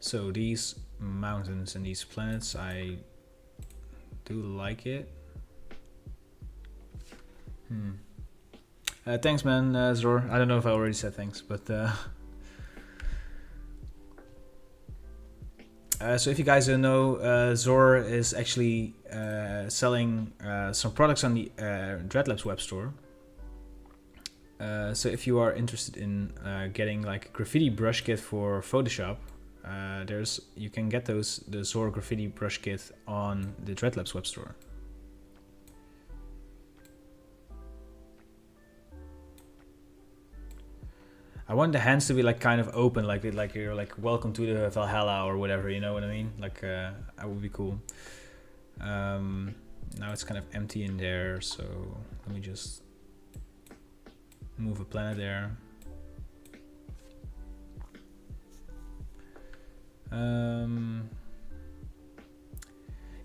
So these mountains and these planets, I do like it. Thanks, man, Zor. I don't know if I already said thanks, but so if you guys don't know, Zor is actually selling some products on the Dreadlabs web store. So if you are interested in getting like a graffiti brush kit for Photoshop, you can get the Zor graffiti brush kit on the Dreadlabs web store. I want the hands to be like kind of open, like you're like welcome to the Valhalla or whatever, you know what I mean? Like that would be cool. Now it's kind of empty in there, so let me just move a planet there.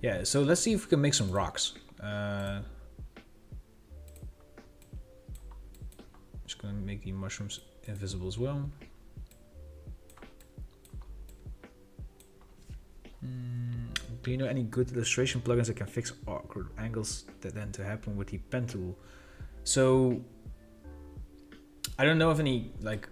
Yeah, so let's see if we can make some rocks. Just gonna make the mushrooms invisible as well. Do you know any good illustration plugins that can fix awkward angles that tend to happen with the pen tool? So I don't know of any, like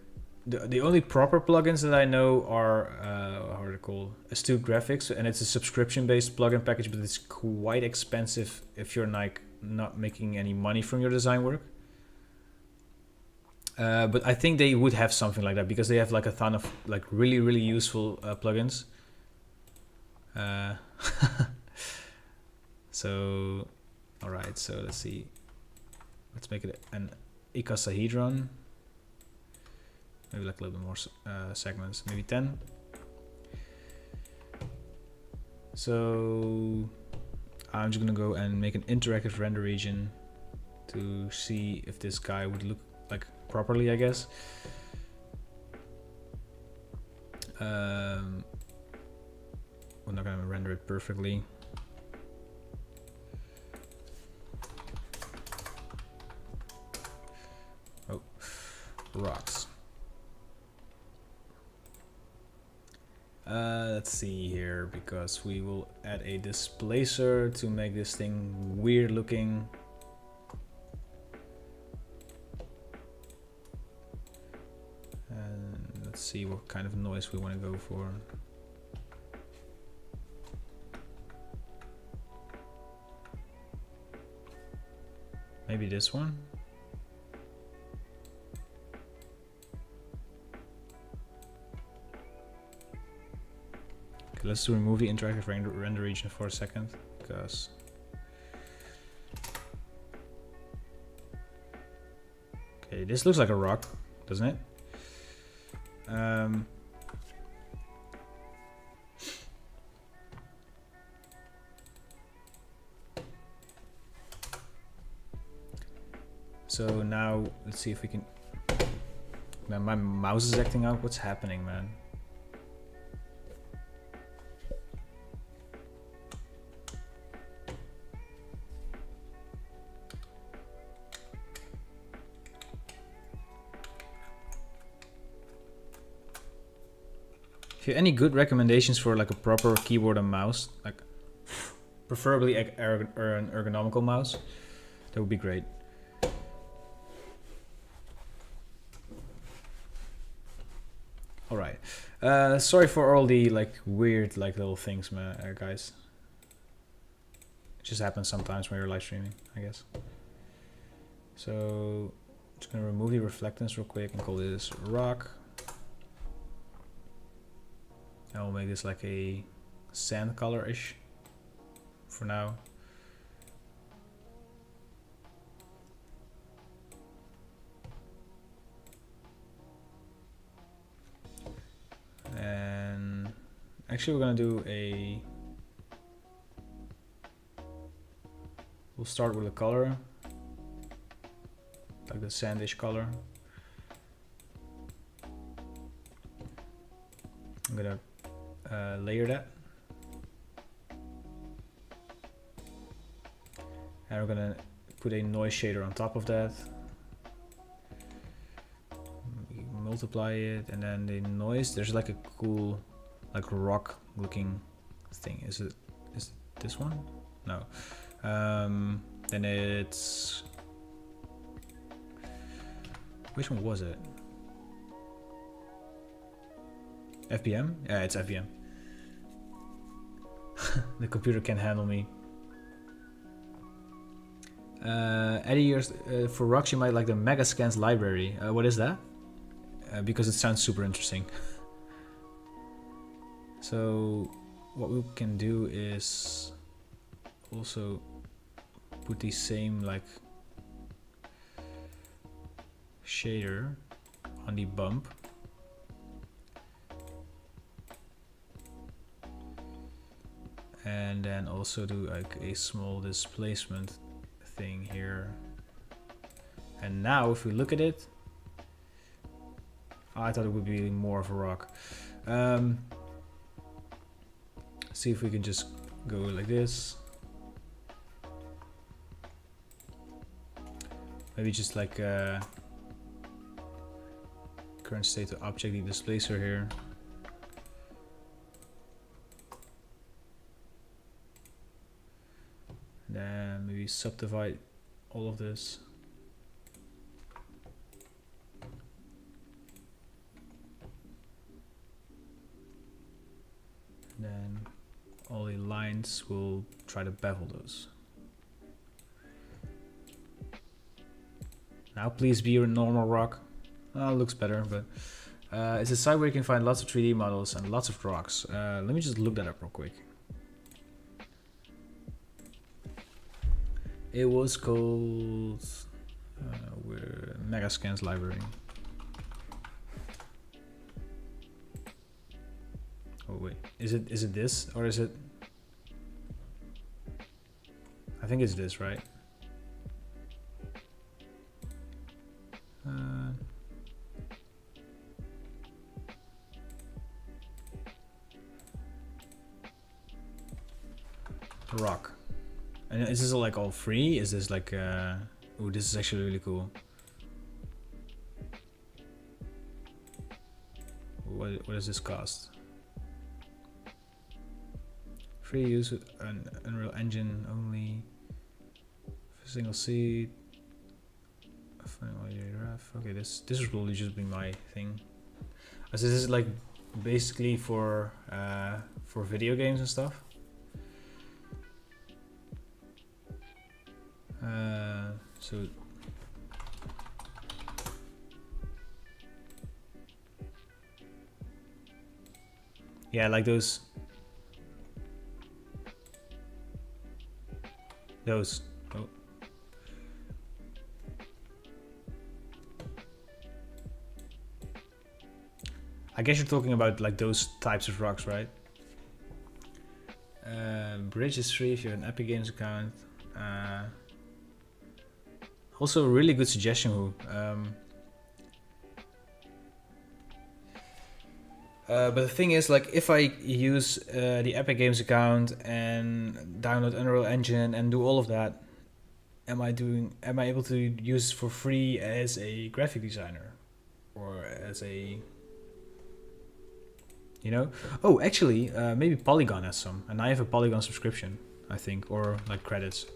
the only proper plugins that I know are how are they called? Astute Graphics, and it's a subscription-based plugin package, but it's quite expensive if you're like not making any money from your design work. But I think they would have something like that because they have like a ton of like really useful plugins. So, all right. So let's see. Let's make it an icosahedron. Maybe like a little bit more segments. Maybe 10. So I'm just gonna go and make an interactive render region to see if this guy would look like properly, I guess. We're not gonna render it perfectly. Oh, rocks. Let's see here, because we will add a displacer to make this thing weird looking. And let's see what kind of noise we want to go for. Maybe this one. Okay, let's remove the interactive render region for a second, because okay, this looks like a rock, doesn't it? So now let's see if we can. Man, my mouse is acting out. What's happening, man? If you have any good recommendations for like a proper keyboard and mouse, like preferably an ergonomical mouse, that would be great. All right. Sorry for all the like weird like little things, man, guys. It just happens sometimes when you're live streaming, I guess. So I'm just gonna remove the reflectance real quick and call this rock. I will make this like a sand color-ish for now. And actually we're gonna do a, we'll start with a color, like the sandish color. I'm gonna layer that, and we're gonna put a noise shader on top of that. Multiply it, and then the noise, there's like a cool like rock looking thing. Is this one? No. Then it's, which one was it? FBM? Yeah, it's FBM. The computer can't handle me. Eddie, for rocks you might like the Megascans library. What is that? Because it sounds super interesting. So what we can do is also put the same like shader on the bump. And then also do like a small displacement thing here. And now if we look at it, I thought it would be more of a rock. See if we can just go like this. Maybe just like current state of object, the displacer here. Then maybe subdivide all of this. And then all the lines will try to bevel those. Now please be a normal rock. Looks better, but it's a site where you can find lots of 3D models and lots of rocks. Let me just look that up real quick. It was called Megascans library. Oh wait, is it this or is it? I think it's this, right? Rock. And is this like all free? Is this like oh, this is actually really cool. What does this cost? Free use with an Unreal Engine only. Single seed. Okay, this will probably just be my thing. So this is like basically for video games and stuff. So yeah, like those. Oh. I guess you're talking about like those types of rocks, right? Bridge is free if you have an Epic Games account. Also a really good suggestion, Who. But the thing is, like, if I use the Epic Games account and download Unreal Engine and do all of that, am I able to use it for free as a graphic designer or as a, you know? Oh, actually, maybe Polygon has some, and I have a Polygon subscription, I think, or like credits.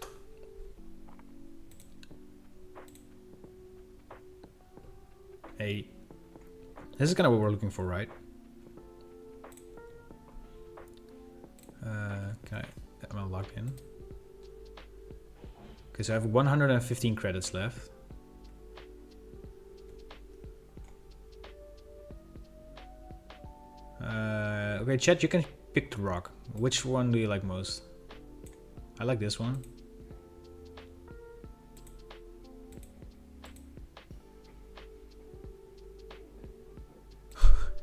Hey, this is kind of what we're looking for, right? Am I logged in? Okay, so I have 115 credits left. Okay, chat, you can pick the rock. Which one do you like most? I like this one.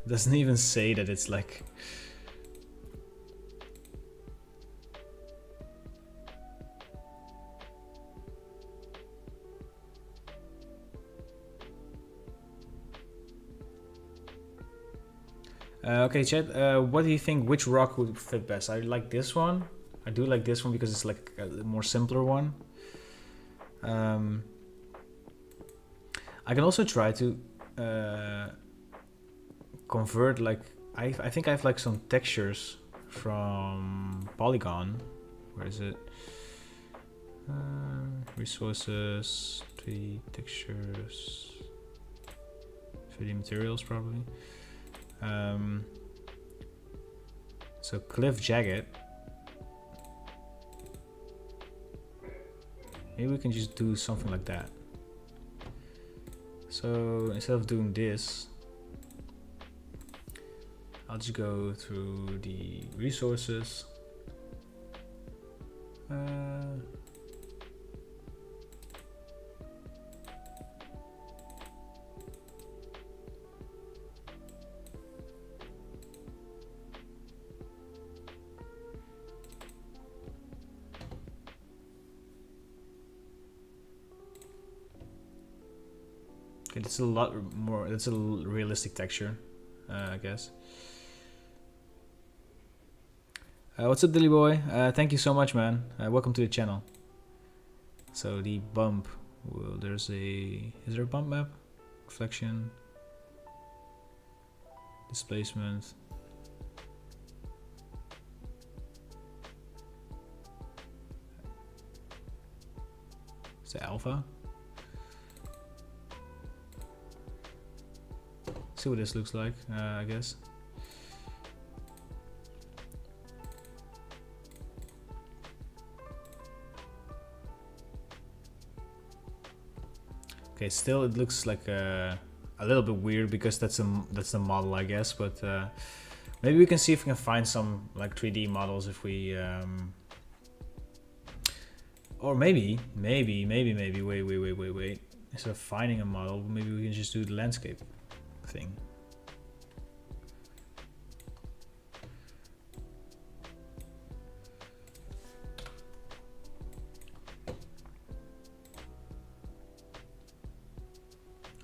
Doesn't even say that it's like... Okay, chat, what do you think, which rock would fit best? I like this one. I do like this one because it's like a more simpler one. I can also try to convert like I think I have like some textures from Polygon. Where is it? Resources, 3D textures, 3D materials probably. So cliff jagged. Maybe we can just do something like that. So instead of doing this, I'll just go through the resources. Okay, that's a lot more. That's a realistic texture, I guess. What's up, Dilly Boy? Thank you so much, man. Welcome to the channel. So the bump. Well, there's a. Is there a bump map? Reflection. Displacement. Is it alpha? See what this looks like, I guess. Okay, still it looks like a little bit weird because that's the model, I guess. But maybe we can see if we can find some like 3D models if we, or maybe. Wait. Instead of finding a model, maybe we can just do the landscape thing.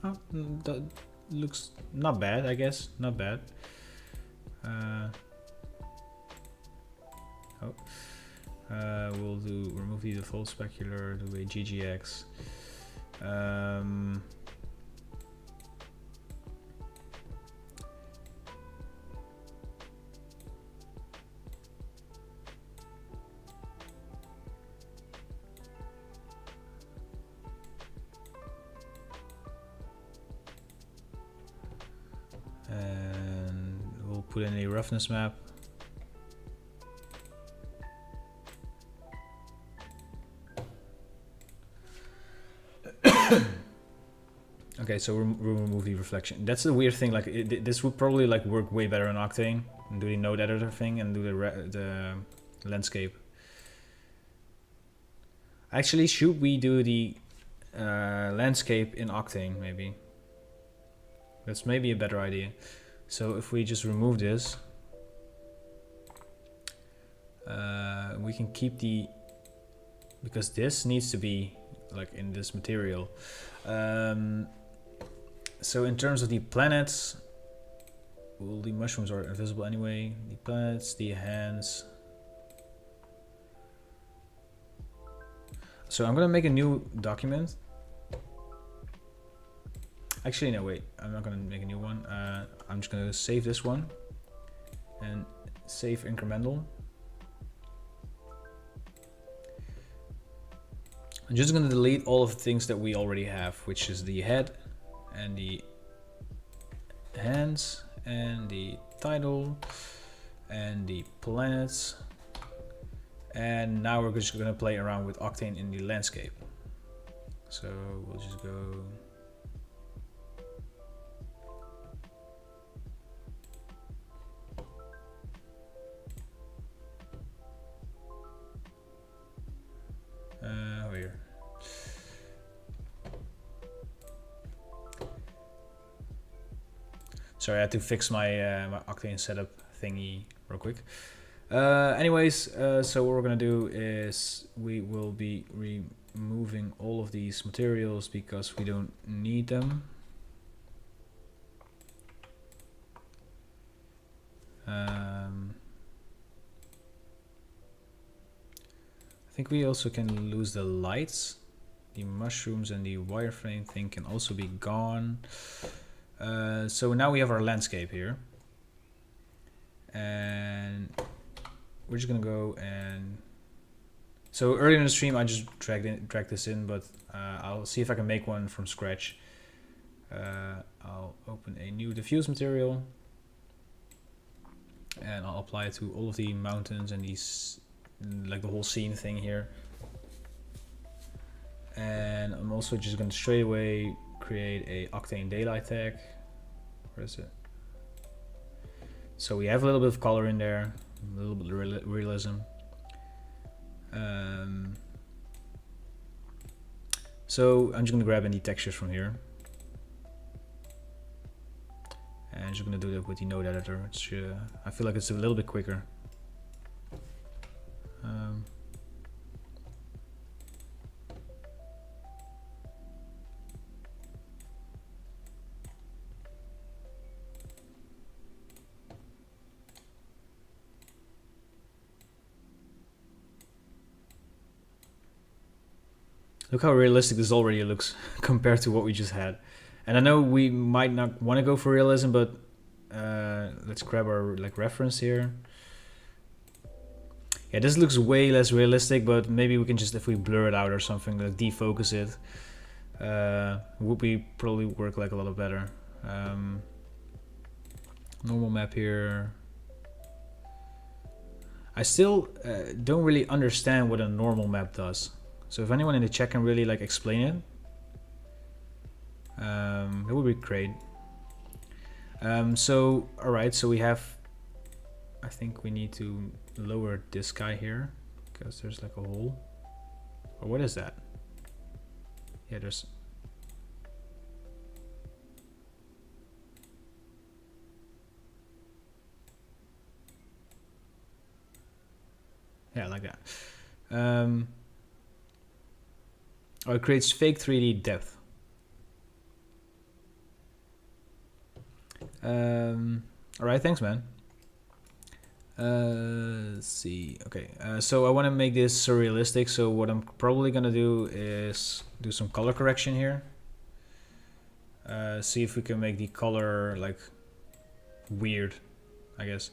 Oh, that looks not bad, I guess. Not bad. We'll do remove the default specular, do a GGX. And we'll put in a roughness map. Okay, so we'll remove the reflection. That's the weird thing. Like this would probably like work way better in Octane and do the node editor thing and do the landscape. Actually, should we do the landscape in Octane? Maybe that's maybe a better idea. So if we just remove this, we can keep the, because this needs to be like in this material. So in terms of the planets, well, the mushrooms are invisible anyway. The planets, the hands. So I'm gonna make a new document. Actually, no, wait. I'm not gonna make a new one. I'm just gonna save this one and save incremental. I'm just gonna delete all of the things that we already have, which is the head and the hands and the title and the planets. And now we're just gonna play around with Octane in the landscape. So we'll just go. Here. Sorry, I had to fix my my Octane setup thingy real quick. Anyways, so what we're gonna do is we will be removing all of these materials because we don't need them. I think we also can lose the lights. The mushrooms and the wireframe thing can also be gone. So now we have our landscape here. And we're just gonna go and so earlier in the stream I just dragged this in, but I'll see if I can make one from scratch. I'll open a new diffuse material and I'll apply it to all of the mountains and these, like the whole scene thing here. And I'm also just going to straight away create a octane daylight tag. Where is it? So we have a little bit of color in there, a little bit of realism. So I'm just going to grab any textures from here. And I'm just going to do that with the node editor, which I feel like it's a little bit quicker. Look how realistic this already looks compared to what we just had. And I know we might not want to go for realism, but let's grab our reference here. Yeah, this looks way less realistic, but maybe we can just, if we blur it out or something, like defocus it, would probably work like a lot better. Normal map here. I still don't really understand what a normal map does. So if anyone in the chat can really explain it, that would be great. So alright, so we have, I think we need to lower this guy here because there's like a hole. Or what is that? Yeah, there's, yeah, like that. Oh, it creates fake 3D depth. Alright, thanks, man. Let's see. Okay, so I want to make this surrealistic. So what I'm probably gonna do is do some color correction here. See if we can make the color weird, I guess.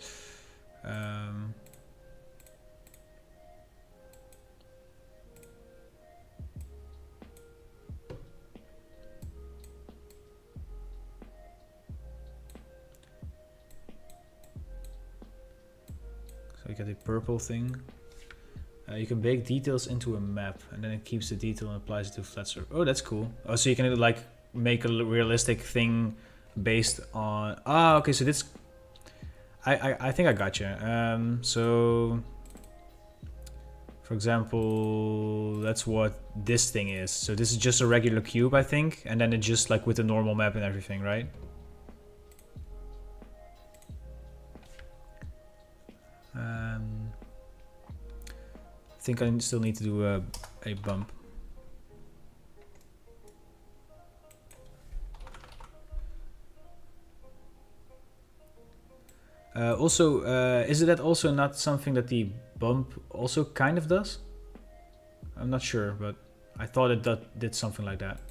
So we get a purple thing. You can bake details into a map, and then it keeps the detail and applies it to flat surface. Oh, that's cool. Oh, so you can make a realistic thing based on. Ah, okay. So this, I think I got you. So, for example, that's what this thing is. So this is just a regular cube, I think, and then it just with the normal map and everything, right? I think I still need to do a bump. Also, is that also not something that the bump also kind of does? I'm not sure, but I thought it did something like that.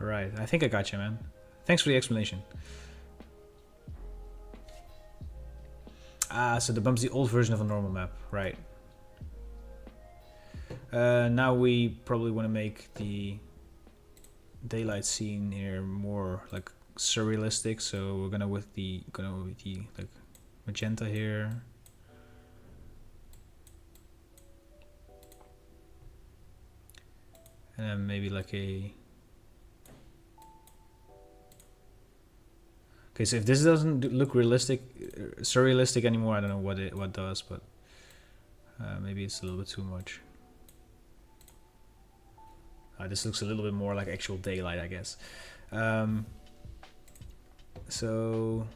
Alright, I think I got you, man. Thanks for the explanation. Ah, so the bump's the old version of a normal map, right. Now we probably want to make the daylight scene here more surrealistic, so we're gonna with the magenta here. And then maybe a. Okay, so if this doesn't look surrealistic anymore, I don't know what does, but maybe it's a little bit too much. This looks a little bit more like actual daylight, I guess. So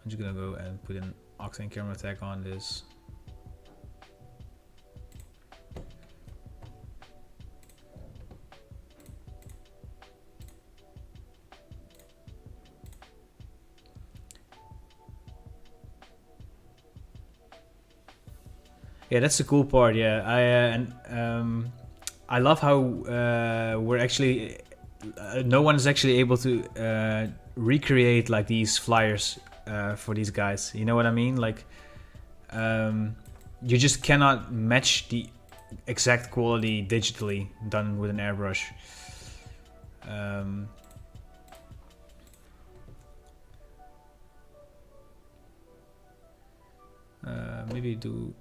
I'm just gonna go and put an octane camera tag on this. Yeah, that's the cool part. Yeah, I love how we're actually no one is actually able to recreate like these flyers for these guys. You know what I mean? Like, you just cannot match the exact quality digitally done with an airbrush. Maybe do.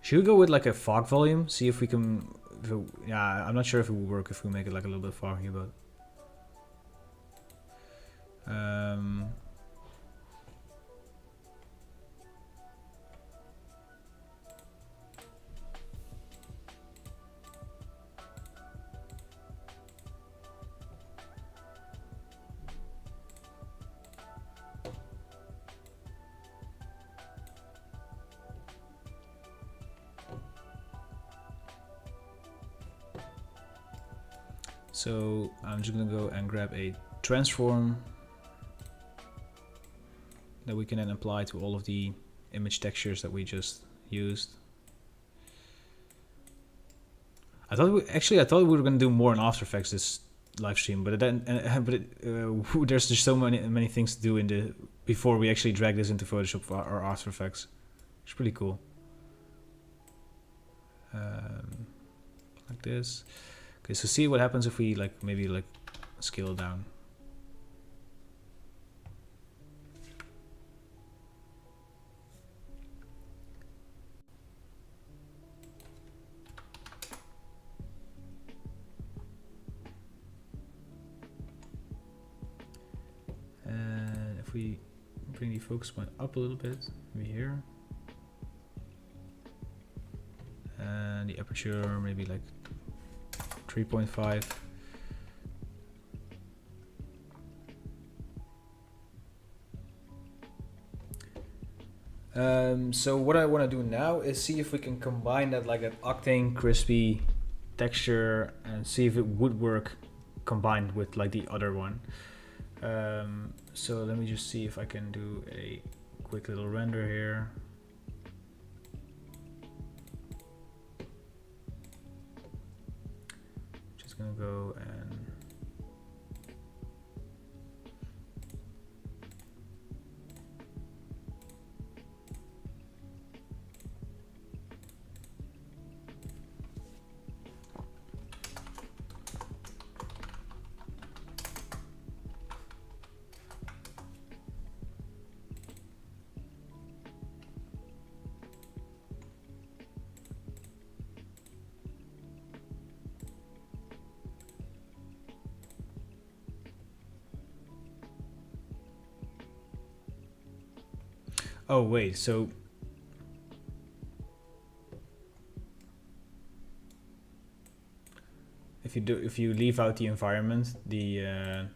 Should we go with like a fog volume? See if we can. Yeah, I'm not sure if it will work if we make it like a little bit foggy, but. So I'm just gonna go and grab a transform that we can then apply to all of the image textures that we just used. I thought we were gonna do more in After Effects this live stream, but then there's just so many things to do in the before we actually drag this into Photoshop or After Effects. It's pretty cool. Like this. Okay, so see what happens if we like maybe like scale it down. And if we bring the focus point up a little bit, maybe here. And the aperture maybe like 3.5. So what I want to do now is see if we can combine that like an octane crispy texture and see if it would work combined with like the other one. So let me just see if I can do a quick little render here. Just gonna go and oh wait, so if you leave out the environment, the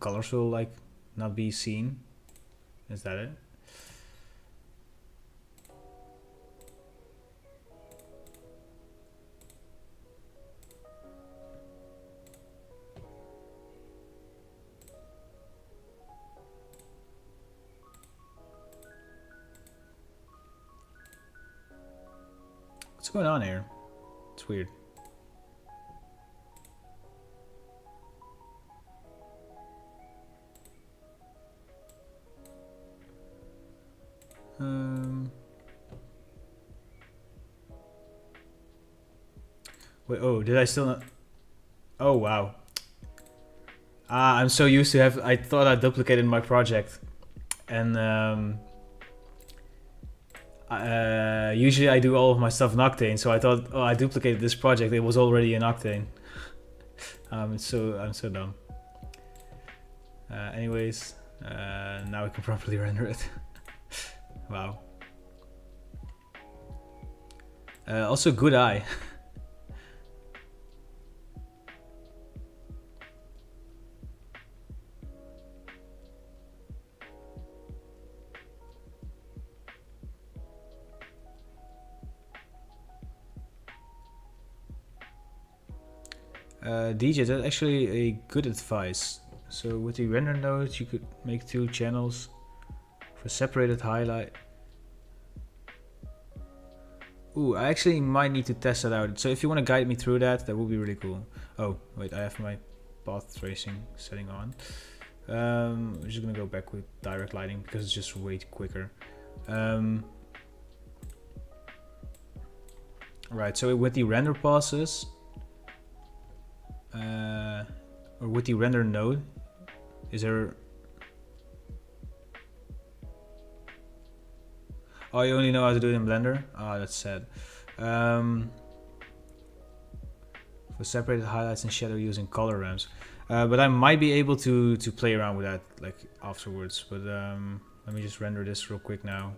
colors will like not be seen. Is that it? What's going on here? It's weird. Wait, oh, did I still not? Oh, wow. Ah, I'm so used to have, I thought I duplicated my project. And usually I do all of my stuff in Octane, so I thought, oh, I duplicated this project. It was already in Octane. I'm so dumb. Anyways, now we can properly render it. Wow. Also, good eye. DJ, that's actually a good advice. So with the render node, you could make 2 channels for separated highlight. Ooh, I actually might need to test that out. So if you want to guide me through that, that would be really cool. Oh, wait, I have my path tracing setting on. I'm just gonna go back with direct lighting because it's just way quicker. Right, so with the render passes, or with the render node, is there... Oh, you only know how to do it in Blender? Ah, that's sad. For separated highlights and shadow using color ramps. But I might be able to play around with that like afterwards. But let me just render this real quick now.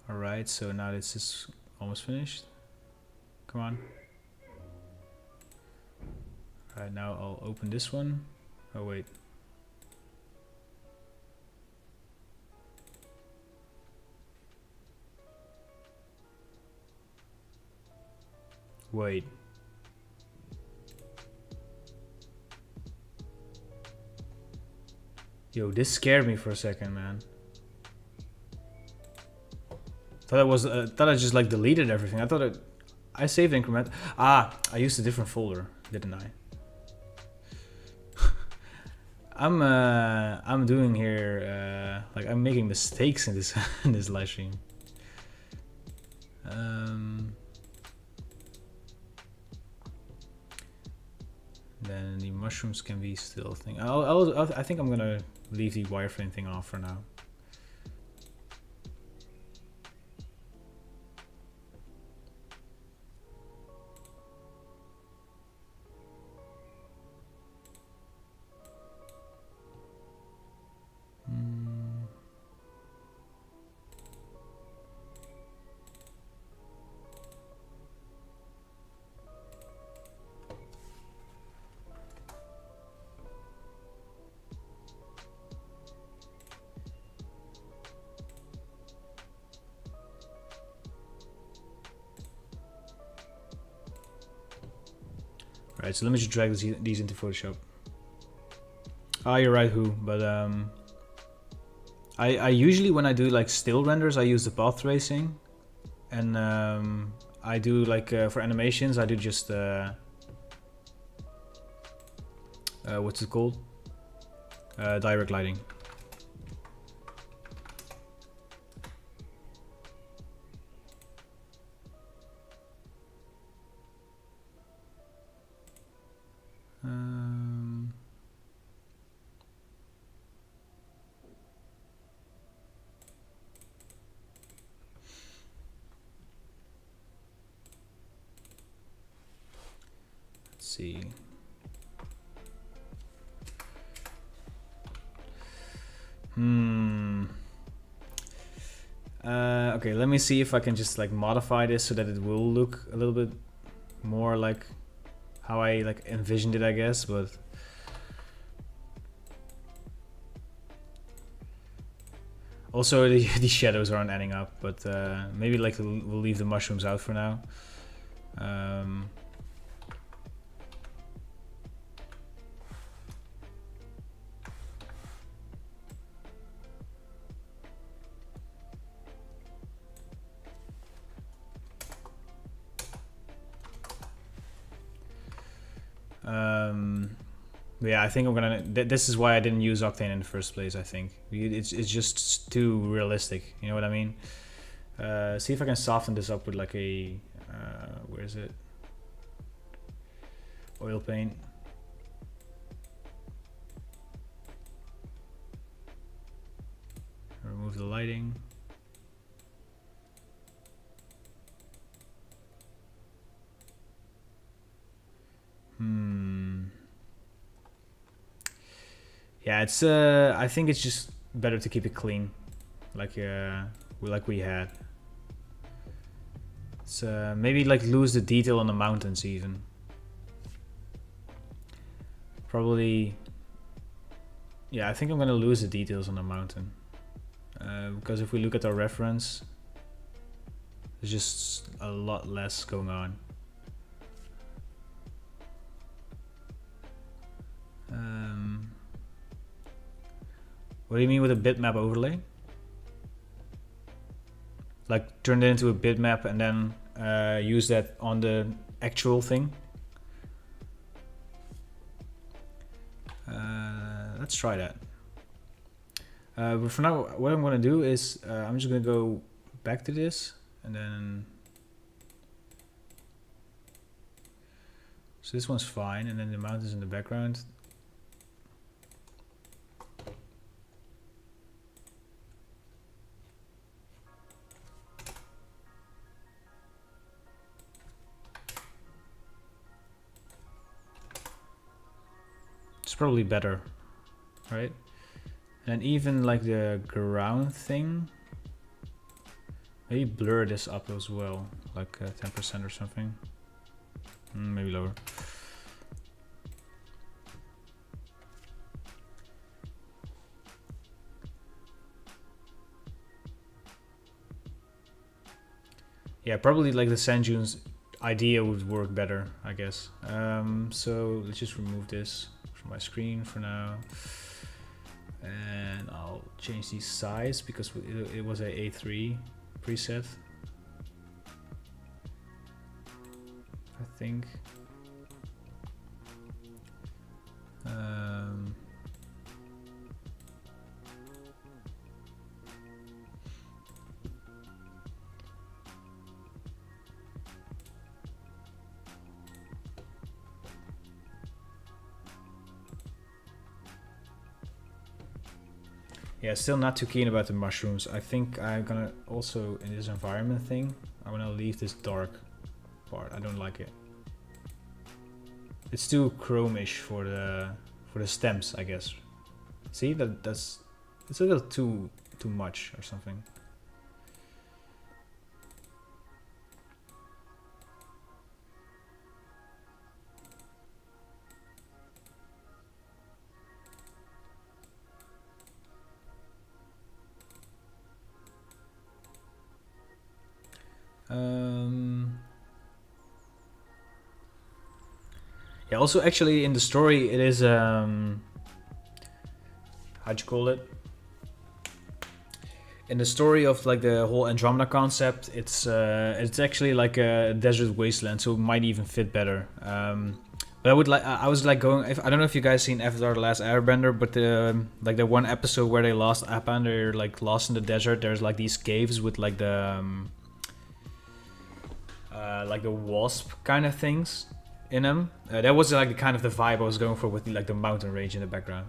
Alright, so now this is almost finished. Come on. Alright, now I'll open this one. Oh wait. Wait. Yo, this scared me for a second, man. Thought I just like deleted everything. I thought I saved increment. Ah, I used a different folder, didn't I? I'm doing here like I'm making mistakes in this in this live stream. Then the mushrooms can be still a thing. I think I'm gonna leave the wireframe thing off for now. Right, so let me just drag these into Photoshop. Ah, you're right, who? But I usually when I do like still renders, I use the path tracing, and I do like for animations, I do just what's it called? Direct lighting. See. Okay, let me see if I can just like modify this so that it will look a little bit more like how I like envisioned it, I guess, but also the shadows aren't adding up, but maybe like we'll leave the mushrooms out for now. Yeah, I think I'm gonna. This is why I didn't use Octane in the first place. I think it's just too realistic. You know what I mean? See if I can soften this up with like a where is it? Oil paint. Remove the lighting. Yeah, it's I think it's just better to keep it clean, like we had. It's maybe like lose the detail on the mountains even. probably, yeah, I think I'm gonna lose the details on the mountain. Because if we look at our reference, there's just a lot less going on. What do you mean with a bitmap overlay? Like turn it into a bitmap and then use that on the actual thing? Let's try that. But for now, what I'm gonna do is I'm just gonna go back to this and then. So this one's fine, and then the mountains in the background. It's probably better, right? And even like the ground thing, maybe blur this up as well, like 10% or something. Maybe lower. Yeah, probably like the sand dunes idea would work better, I guess. So let's just remove this from my screen for now. And I'll change the size because it was a A3 preset, I think. Yeah, still not too keen about the mushrooms. I think I'm gonna also, in this environment thing, I'm gonna leave this dark part. I don't like it. It's too chrome-ish for the stems, I guess. See, that's it's a little too much or something. Yeah, also actually in the story it is how'd you call it? In the story of like the whole Andromeda concept, it's actually like a desert wasteland, so it might even fit better. But I was like going. I don't know if you guys seen Avatar: The Last Airbender, but like the one episode where they lost Appa and they're like lost in the desert. There's like these caves with like the wasp kind of things in them. That was like the kind of the vibe I was going for with like the mountain range in the background.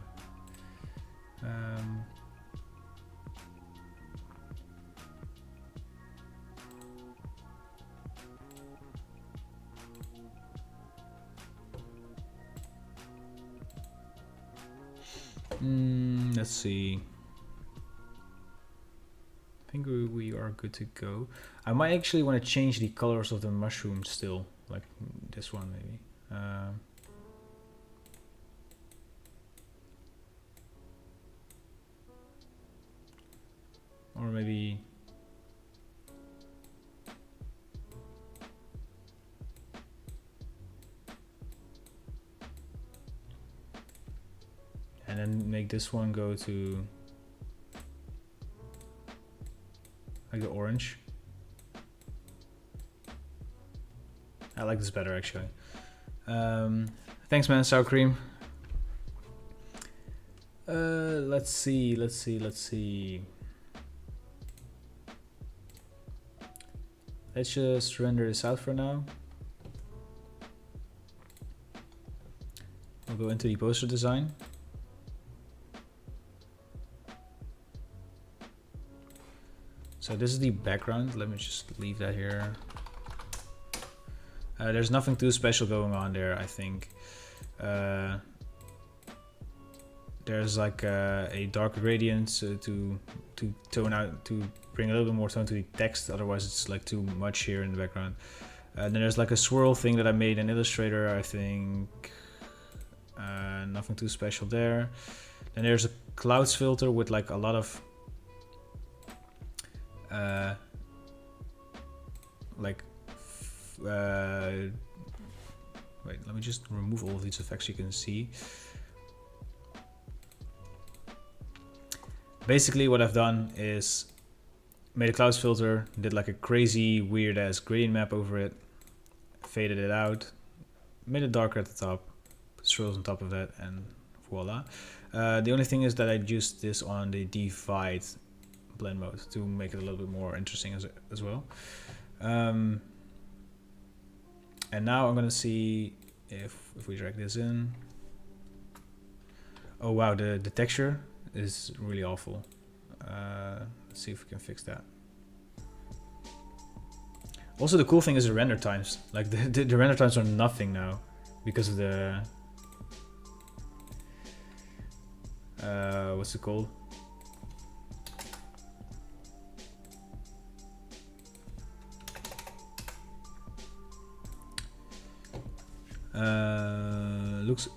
Let's see. I think we are good to go. I might actually want to change the colors of the mushrooms still, like this one maybe. Or maybe. And then make this one go to like the orange. I like this better actually. Thanks man, sour cream. Let's see. Let's just render this out for now. We'll go into the poster design. So this is the background. Let me just leave that here. There's nothing too special going on there, I think. There's like a darker gradient to tone out, to bring a little bit more tone to the text. Otherwise, it's like too much here in the background. Then there's like a swirl thing that I made in Illustrator, I think. Nothing too special there. Then there's a clouds filter with like a lot of wait, let me just remove all of these effects you can see. Basically what I've done is made a clouds filter, did like a crazy weird ass gradient map over it, faded it out, made it darker at the top, put swirls on top of that, and voila. The only thing is that I used this on the divide blend mode to make it a little bit more interesting as well. And now I'm gonna see if we drag this in. Oh wow, the texture is really awful. Let's see if we can fix that. Also, the cool thing is the render times. Like the render times are nothing now because of the what's it called? Looks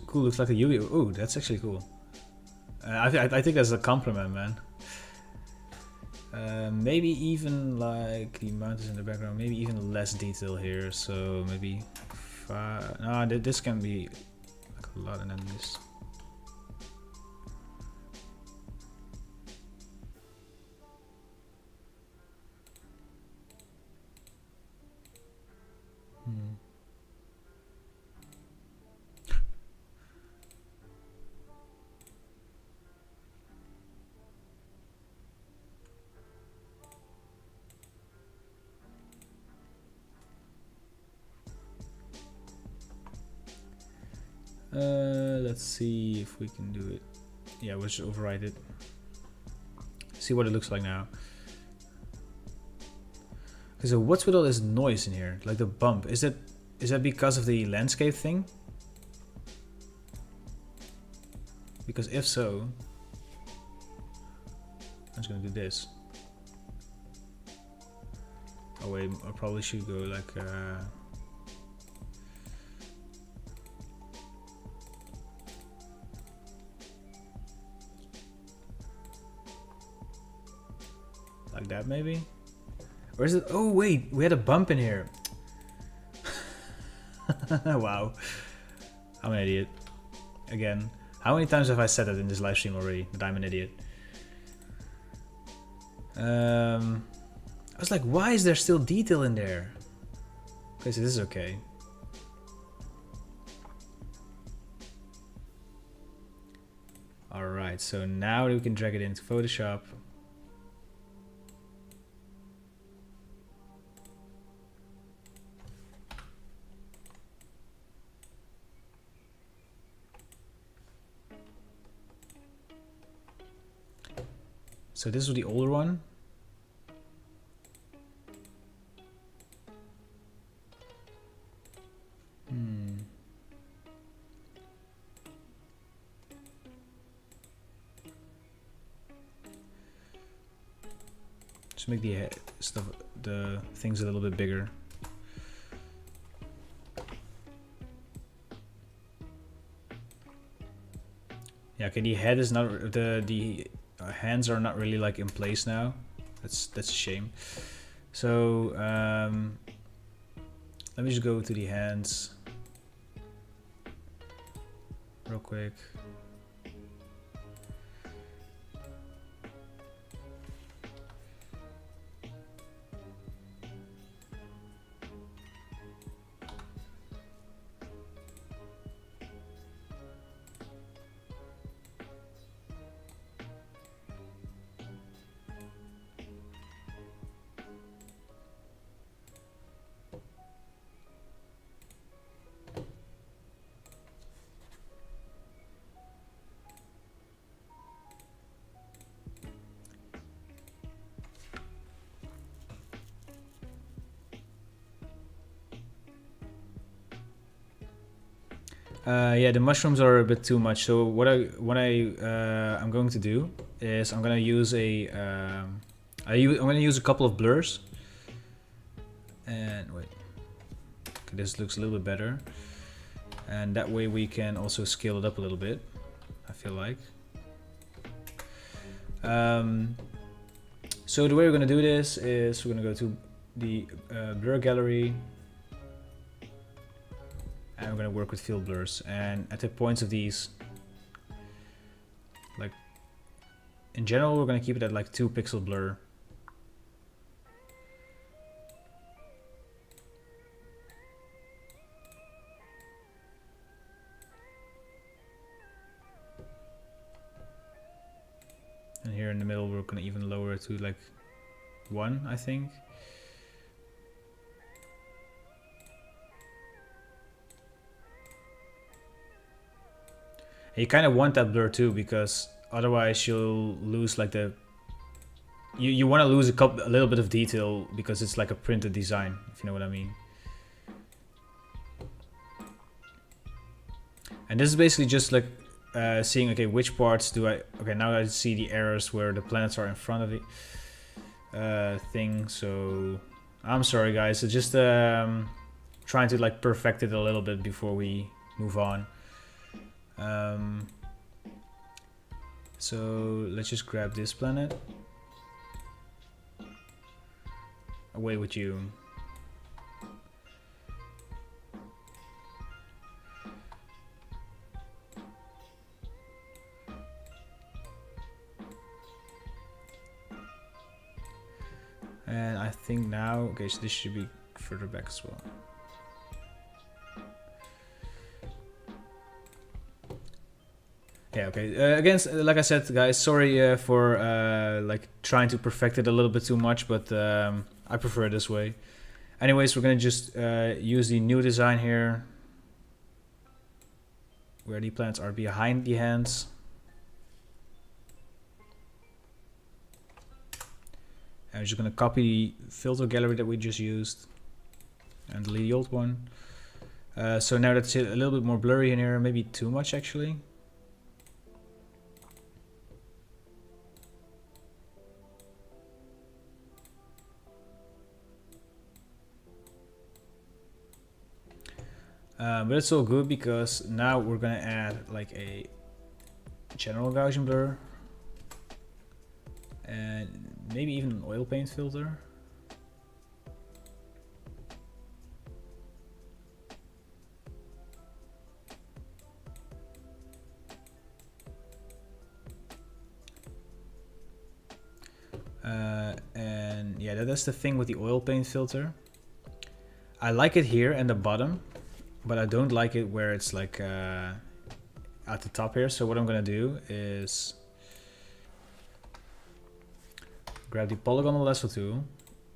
cool. Looks like a Yu-Gi-Oh. Oh, that's actually cool. I think that's a compliment, man. Maybe even like the mountains in the background. Maybe even less detail here. So maybe no, this can be like a lot, and then this. Let's see if we can do it. Yeah, we'll just override it. See what it looks like now. Okay, so what's with all this noise in here? Like the bump. Is that because of the landscape thing? Because if so, I'm just gonna do this. Oh wait, I probably should go like like that maybe? Or is it? Oh wait, we had a bump in here. Wow, I'm an idiot. Again, how many times have I said that in this live stream already, that I'm an idiot? I was like, why is there still detail in there? Okay, so this is okay. Alright, so now we can drag it into Photoshop. So this was the older one. Just make the things a little bit bigger. Yeah, okay, the head is not the hands are not really like in place now. That's a shame. So let me just go to the hands real quick. Yeah, the mushrooms are a bit too much. So what I'm going to do is I'm gonna use I'm gonna use a couple of blurs. And wait, okay, this looks a little bit better. And that way we can also scale it up a little bit, I feel like. So the way we're going to do this is we're going to go to the blur gallery, and we're going to work with field blurs. And at the points of these, like in general, we're going to keep it at like 2 pixel blur. And here in the middle, we're going to even lower it to like 1, I think. And you kind of want that blur too, because otherwise you'll lose like the... You want to lose a little bit of detail because it's like a printed design, if you know what I mean. And this is basically just like seeing, okay, which parts do I... Okay, now I see the errors where the planets are in front of the thing, so... I'm sorry guys, it's just trying to like perfect it a little bit before we move on. So let's just grab this planet. Away with you. And I think now, okay, so this should be further back as well. Yeah, okay. Again, like I said, guys, sorry for like trying to perfect it a little bit too much, but I prefer it this way. Anyways, we're gonna just use the new design here, where the planets are behind the hands. And we're just gonna copy the filter gallery that we just used and delete the old one. So now that's a little bit more blurry in here, maybe too much actually. But it's all good because now we're gonna add like a general Gaussian blur and maybe even an oil paint filter. And yeah, that's the thing with the oil paint filter. I like it here in the bottom, but I don't like it where it's like at the top here. So what I'm gonna do is grab the polygonal lasso tool,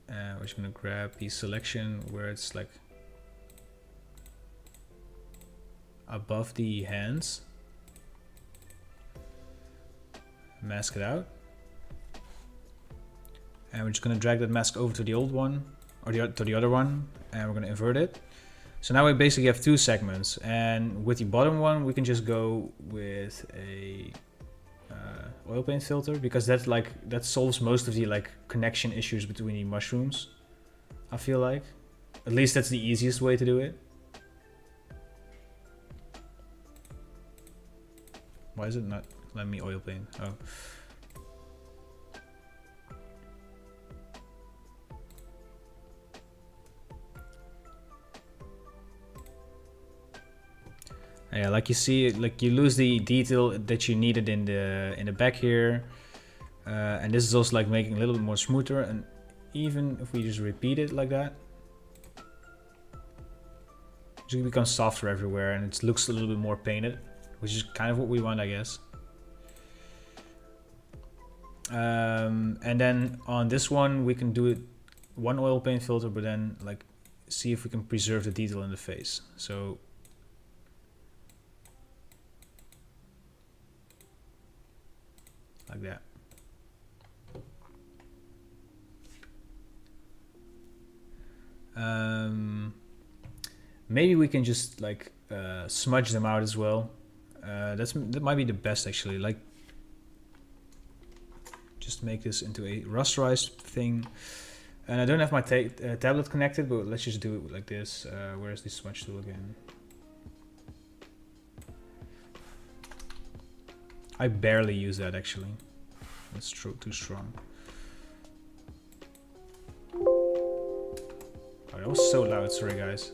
and we're just gonna grab the selection where it's like above the hands, mask it out, and we're just gonna drag that mask over to the old one, or to the other one, and we're gonna invert it. So now we basically have 2 segments, and with the bottom one we can just go with a oil paint filter, because that solves most of the like connection issues between the mushrooms, I feel like. At least that's the easiest way to do it. Why is it not letting me oil paint? Oh. Yeah, like you see, like you lose the detail that you needed in the back here, and this is also like making a little bit more smoother. And even if we just repeat it like that, it's gonna become softer everywhere, and it looks a little bit more painted, which is kind of what we want, I guess. And then on this one, we can do it 1 oil paint filter, but then like see if we can preserve the detail in the face. So like that. Maybe we can just like smudge them out as well. That might be the best actually. Like, just make this into a rasterized thing. And I don't have my tablet connected, but let's just do it like this. Where's the smudge tool again? I barely use that actually. That's too strong. Oh, that was so loud, sorry guys.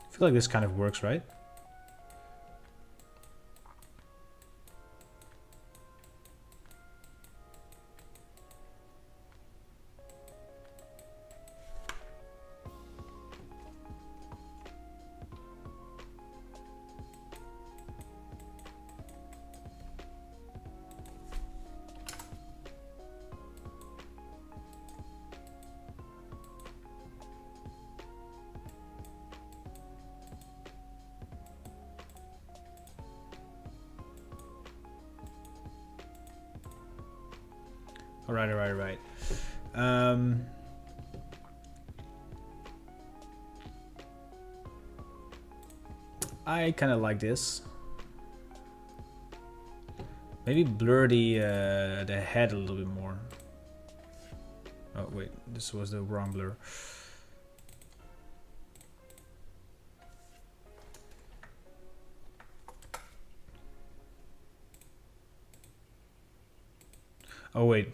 I feel like this kind of works, right? Alright. I kind of like this. Maybe blur the head a little bit more. Oh wait, this was the wrong blur. Oh wait.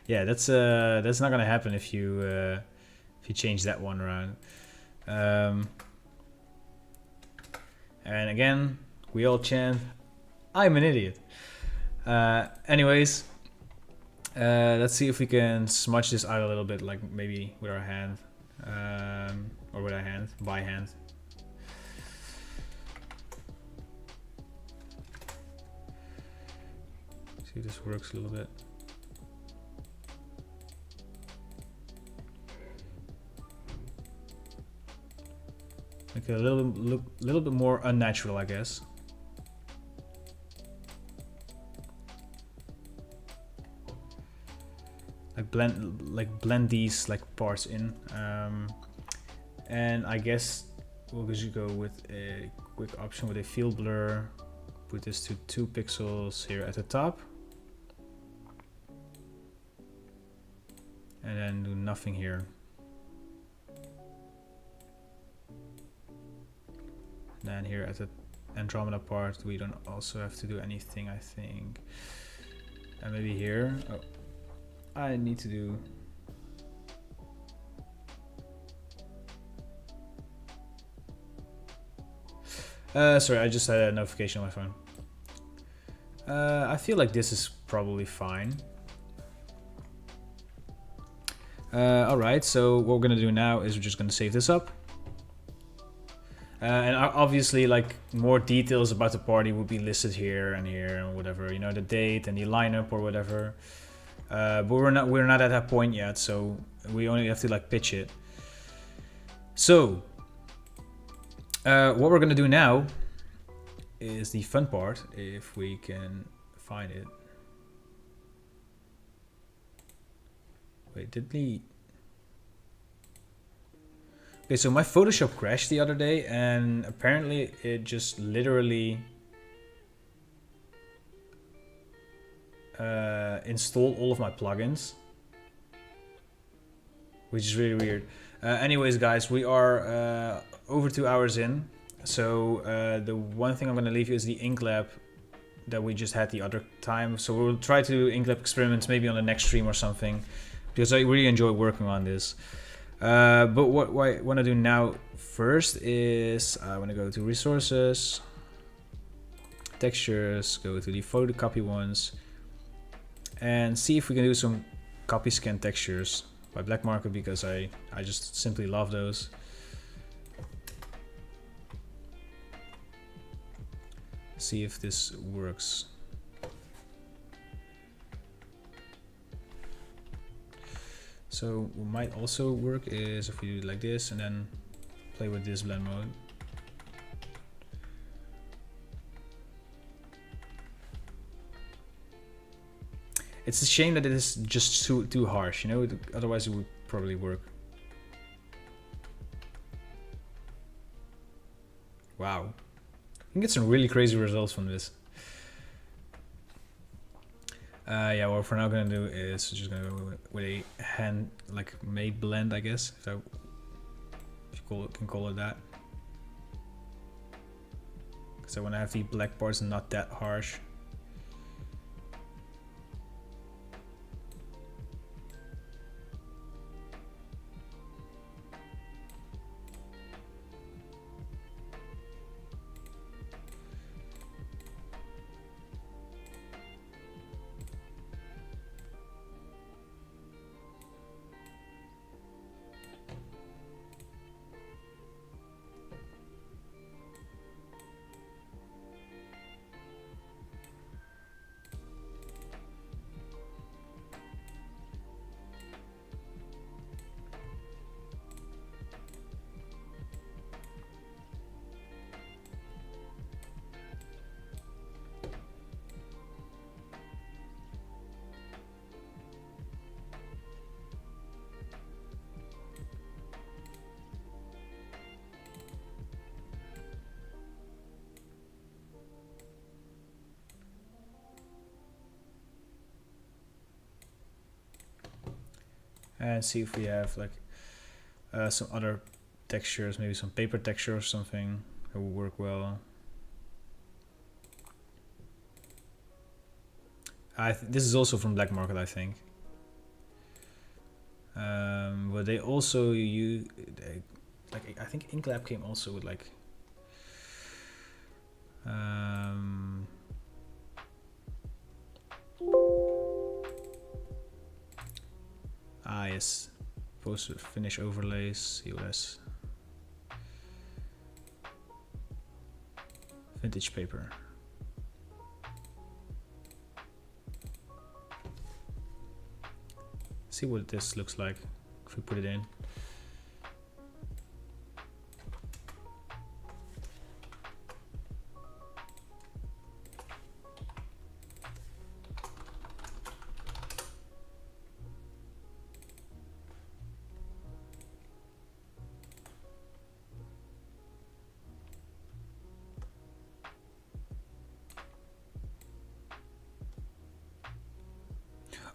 Yeah, that's not gonna happen if you change that one around. And again, we all chant, "I'm an idiot." Anyways, let's see if we can smudge this out a little bit, like maybe with our hand, or with our hand, by hand. See if this works a little bit. Make it a little bit more unnatural, I guess. Like blend these like parts in, and I guess we'll just go with a quick option with a field blur. Put this to 2 pixels here at the top, and then do nothing here. Then here at the Andromeda part, we don't also have to do anything, I think. And maybe here. Oh, I need to do. Sorry, I just had a notification on my phone. I feel like this is probably fine. Alright, so what we're gonna do now is we're just gonna save this up. And obviously, like, more details about the party would be listed here and whatever, you know, the date and the lineup or whatever. But we're not at that point yet, so we only have to like pitch it. So what we're gonna do now is the fun part, if we can find it. Wait, did we? Okay, so my Photoshop crashed the other day, and apparently it just literally installed all of my plugins, which is really weird. Anyways, guys, we are over 2 hours in. So the one thing I'm going to leave you is the ink lab that we just had the other time. So we'll try to do ink lab experiments maybe on the next stream or something, because I really enjoy working on this. But what I want to do now first is I want to go to resources, textures, go to the photocopy ones, and see if we can do some copy scan textures by black market, because I just simply love those. See if this works. So what might also work is if we do it like this and then play with this blend mode. It's a shame that it is just too harsh, you know, otherwise it would probably work. Wow. You can get some really crazy results from this. Yeah, what we're now gonna do is just gonna go with a hand like made blend, I guess. So if you can call it that. So when I have the black parts not that harsh. And see if we have like some other textures, maybe some paper texture or something that will work well. This is also from Black Market, I think. But they also use, like I think Inklab came also with like yes, post finish overlays, COS, vintage paper. See what this looks like if we put it in.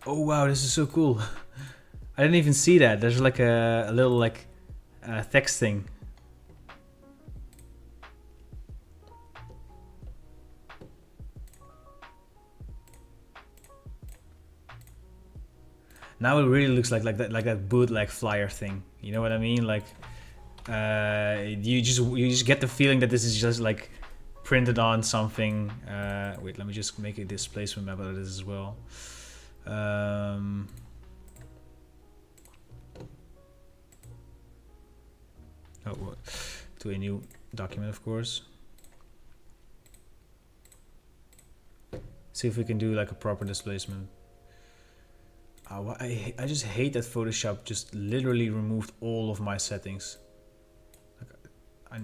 Oh wow, this is so cool. I didn't even see that. There's like a little like text thing. Now it really looks like that bootleg flyer thing. You know what I mean? Like you just get the feeling that this is just like printed on something. Wait, let me just make a displacement map out of this as well. To a new document, of course. See if we can do like a proper displacement. I just hate that Photoshop just literally removed all of my settings. Like,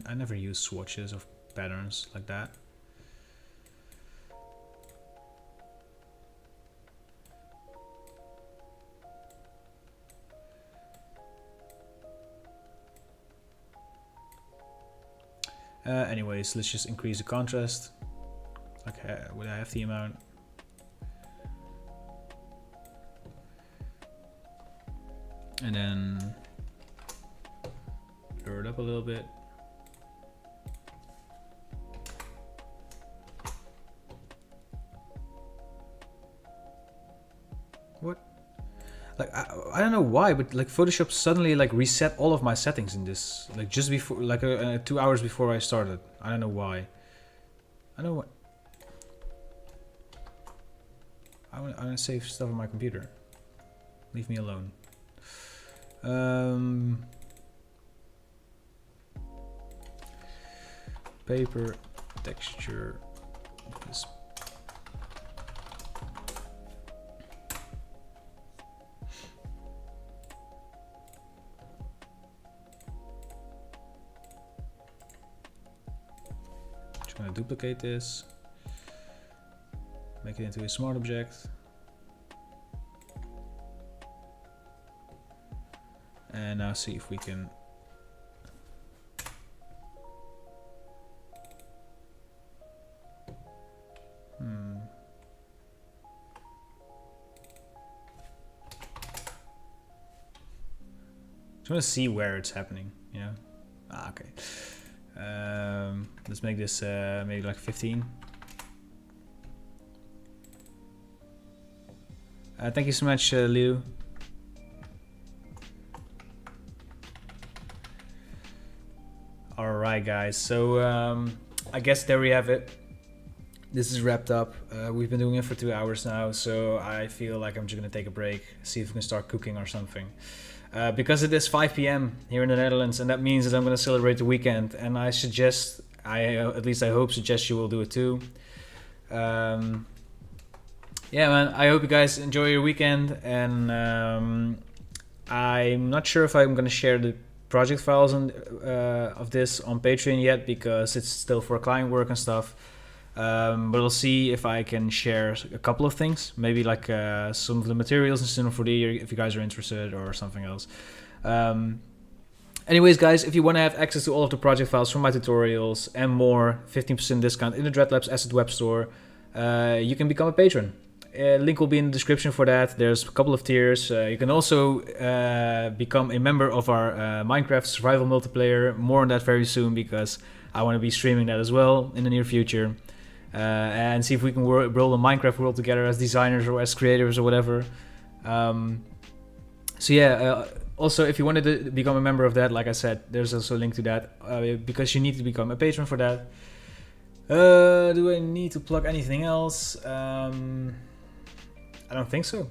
I never use swatches of patterns like that. Anyways, let's just increase the contrast. Okay, would I have the amount? And then blur it up a little bit. What? Like I don't know why, but like Photoshop suddenly like reset all of my settings in this, like just before, like 2 hours before I started. I don't know why. I know what. I want to save stuff on my computer. Leave me alone. Paper texture. This. duplicate this, make it into a smart object, and now see if we can just want to see where it's happening, you know. Okay. Let's make this maybe like 15. Thank you so much, Liu. Alright guys, so I guess there we have it. This is wrapped up. We've been doing it for 2 hours now, so I feel like I'm just gonna take a break, see if we can start cooking or something. Because it is 5 p.m. here in the Netherlands, and that means that I'm gonna celebrate the weekend, and I suggest, at least I hope, suggest you will do it too. Yeah man, I hope you guys enjoy your weekend, and I'm not sure if I'm gonna share the project files of this on Patreon yet, because it's still for client work and stuff. But I'll see if I can share a couple of things, maybe like some of the materials in Cinema 4D if you guys are interested, or something else. Anyways guys, if you want to have access to all of the project files from my tutorials and more, 15% discount in the Dreadlabs Asset Web Store, you can become a patron. Link will be in the description for that. There's a couple of tiers. You can also become a member of our Minecraft survival multiplayer. More on that very soon, because I want to be streaming that as well in the near future. And see if we can build a Minecraft world together as designers or as creators or whatever. So yeah, also if you wanted to become a member of that, like I said, there's also a link to that, because you need to become a patron for that. Do I need to plug anything else? I don't think so.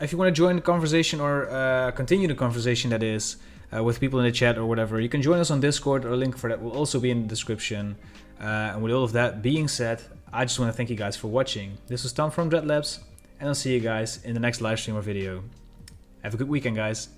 If you want to join the conversation, or continue the conversation, that is, with people in the chat or whatever, you can join us on Discord. Or a link for that will also be in the description. And with all of that being said, I just want to thank you guys for watching. This was Tom from Dreadlabs, and I'll see you guys in the next live stream or video. Have a good weekend, guys.